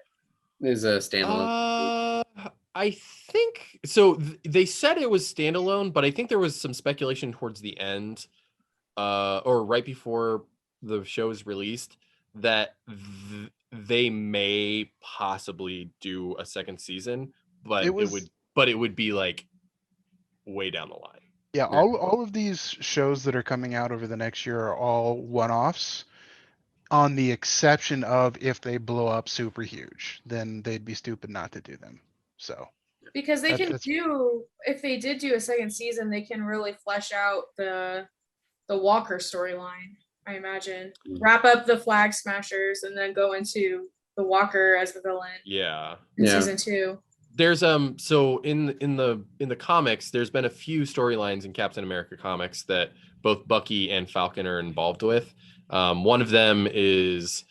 It's a standalone. I think so. They said it was standalone, but I think there was some speculation towards the end, or right before the show is released, that they may possibly do a second season, but it would be like way down the line. Yeah, all of these shows that are coming out over the next year are all one-offs, on the exception of if they blow up super huge, then they'd be stupid not to do them. So because they can do, if they did do a second season, they can really flesh out the Walker storyline, I imagine. Wrap up the Flag Smashers and then go into the Walker as the villain. Yeah. In season 2. There's so in the comics, there's been a few storylines in Captain America comics that both Bucky and Falcon are involved with. One of them is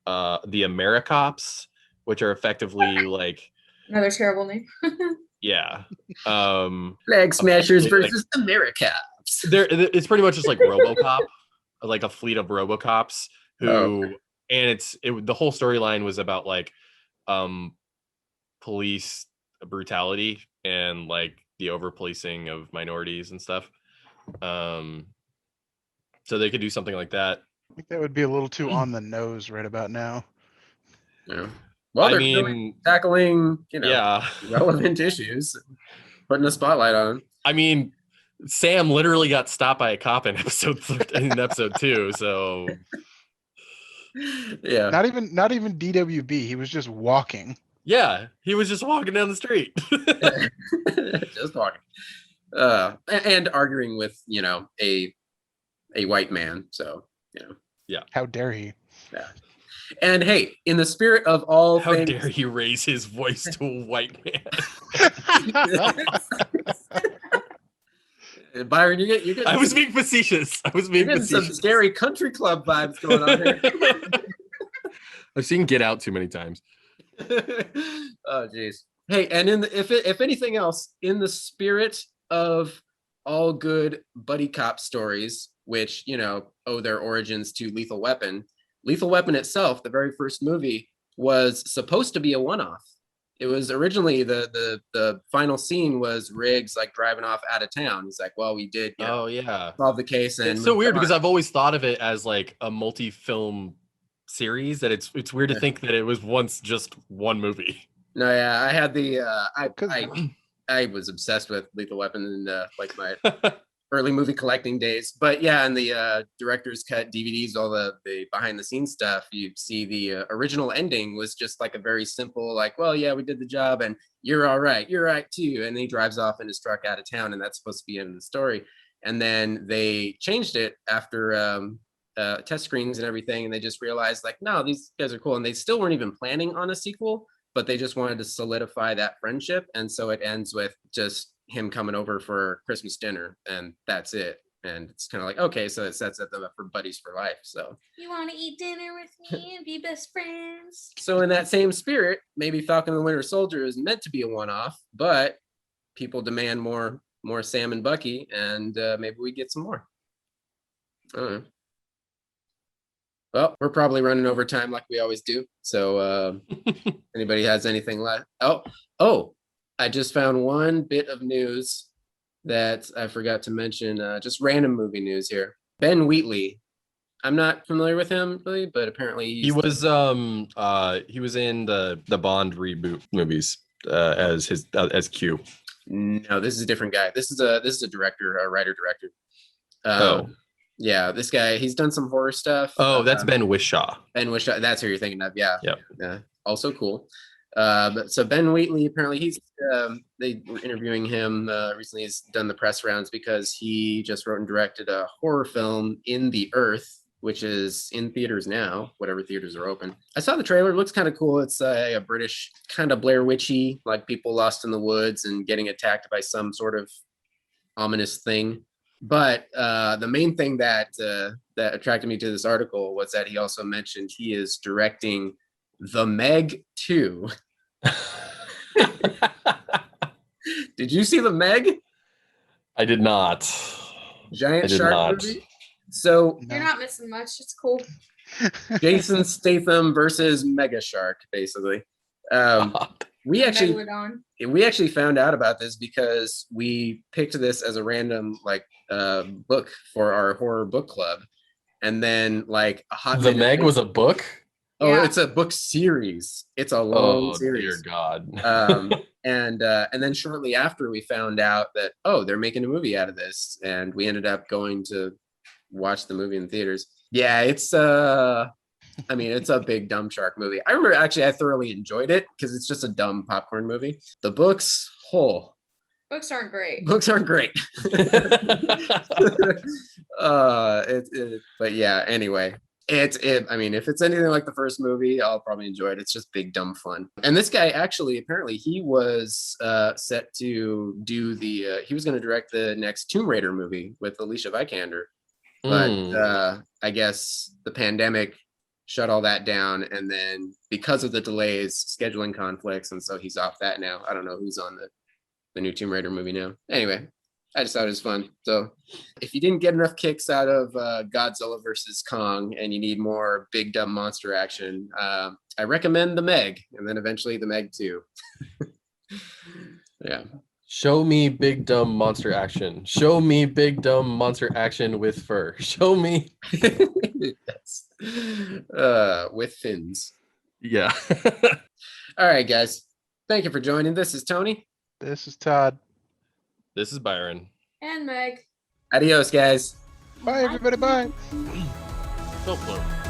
the AmeriCops, which are effectively like another terrible name. Yeah. Flag Smashers versus AmeriCops. It's pretty much just like RoboCop, like a fleet of RoboCops who, and the whole storyline was about like police brutality and like the over policing of minorities and stuff. So they could do something like that. I think that would be a little too on the nose right about now. Yeah. Well, I they're mean, really tackling, yeah. relevant issues, putting a spotlight on 'em. I mean, Sam literally got stopped by a cop in episode 2. So Yeah. Not even DWB. He was just walking. yeah, he was just walking down the street. Just talking. And arguing with, a white man. So, How dare he? yeah. And hey, in the spirit of all How things, dare he raise his voice to a white man? Byron, you're getting I was being facetious. some scary country club vibes going on here. I've seen Get Out too many times. Oh, geez. Hey, and if anything else, in the spirit of all good buddy cop stories, which owe their origins to Lethal Weapon. Lethal Weapon itself, the very first movie, was supposed to be a one-off. It was originally the final scene was Riggs like driving off out of town. He's like, well, we did Oh yeah, solve the case. And it's so weird because I've always thought of it as like a multi-film series. That it's weird to think that it was once just one movie. No, yeah, I had the Because I was obsessed with Lethal Weapon in like my early movie collecting days. But yeah, and the director's cut DVDs, all the behind the scenes stuff, you see the original ending was just like a very simple, like, well, yeah, we did the job and you're all right. You're right too. And he drives off in his truck out of town, and that's supposed to be in the story. And then they changed it after test screenings and everything. And they just realized like, no, these guys are cool. And they still weren't even planning on a sequel, but they just wanted to solidify that friendship. And so it ends with just him coming over for Christmas dinner, and that's it. And it's kind of like, okay, so it sets them up for buddies for life. So You want to eat dinner with me and be best friends? so in that same spirit, maybe Falcon the Winter Soldier is meant to be a one-off, but people demand more Sam and Bucky, and maybe we get some more. I don't know. Well, we're probably running over time like we always do. So anybody has anything left? Oh, I just found one bit of news that I forgot to mention. Just random movie news here. Ben Wheatley. I'm not familiar with him really, but apparently He was in the Bond reboot movies as Q. No, this is a different guy. This is a director, a writer director. Oh. Yeah, this guy, he's done some horror stuff. Oh, that's Ben Whishaw. Ben Whishaw, that's who you're thinking of. Yeah. Yep. Yeah. Also cool. But so Ben Wheatley, apparently they were interviewing him recently. He's done the press rounds because he just wrote and directed a horror film, In the Earth, which is in theaters now, whatever theaters are open. I saw the trailer. It looks kind of cool. It's a British kind of Blair Witchy, like people lost in the woods and getting attacked by some sort of ominous thing. But the main thing that attracted me to this article was that he also mentioned he is directing The Meg 2. Did you see The Meg? I did not. Giant shark movie? So You're not missing much. It's cool. Jason Statham versus Mega Shark, basically. We actually found out about this because we picked this as a random book for our horror book club, and then like a hot The Meg was a book. Oh, Yeah. It's a book series. It's a long series. Dear God. And then shortly after we found out that they're making a movie out of this, and we ended up going to watch the movie in theaters. Yeah, it's it's a big dumb shark movie. I remember actually I thoroughly enjoyed it because it's just a dumb popcorn movie. The books, Books aren't great. books aren't great. But yeah, anyway. If it's anything like the first movie, I'll probably enjoy it. It's just big dumb fun. And this guy actually, apparently, he was set to do he was going to direct the next Tomb Raider movie with Alicia Vikander, but I guess the pandemic shut all that down, and then because of the delays, scheduling conflicts, and so he's off that now. I don't know who's on the new Tomb Raider movie now. Anyway, I just thought it was fun. So if you didn't get enough kicks out of Godzilla versus Kong and you need more big dumb monster action, I recommend The Meg, and then eventually The Meg 2. Yeah. Show me big dumb monster action. Show me big dumb monster action with fur. Show me. Yes. With fins. Yeah. All right, guys. Thank you for joining. This is Tony. This is Todd. This is Byron. And Meg. Adios, guys. Bye, everybody. Bye. Don't flirt.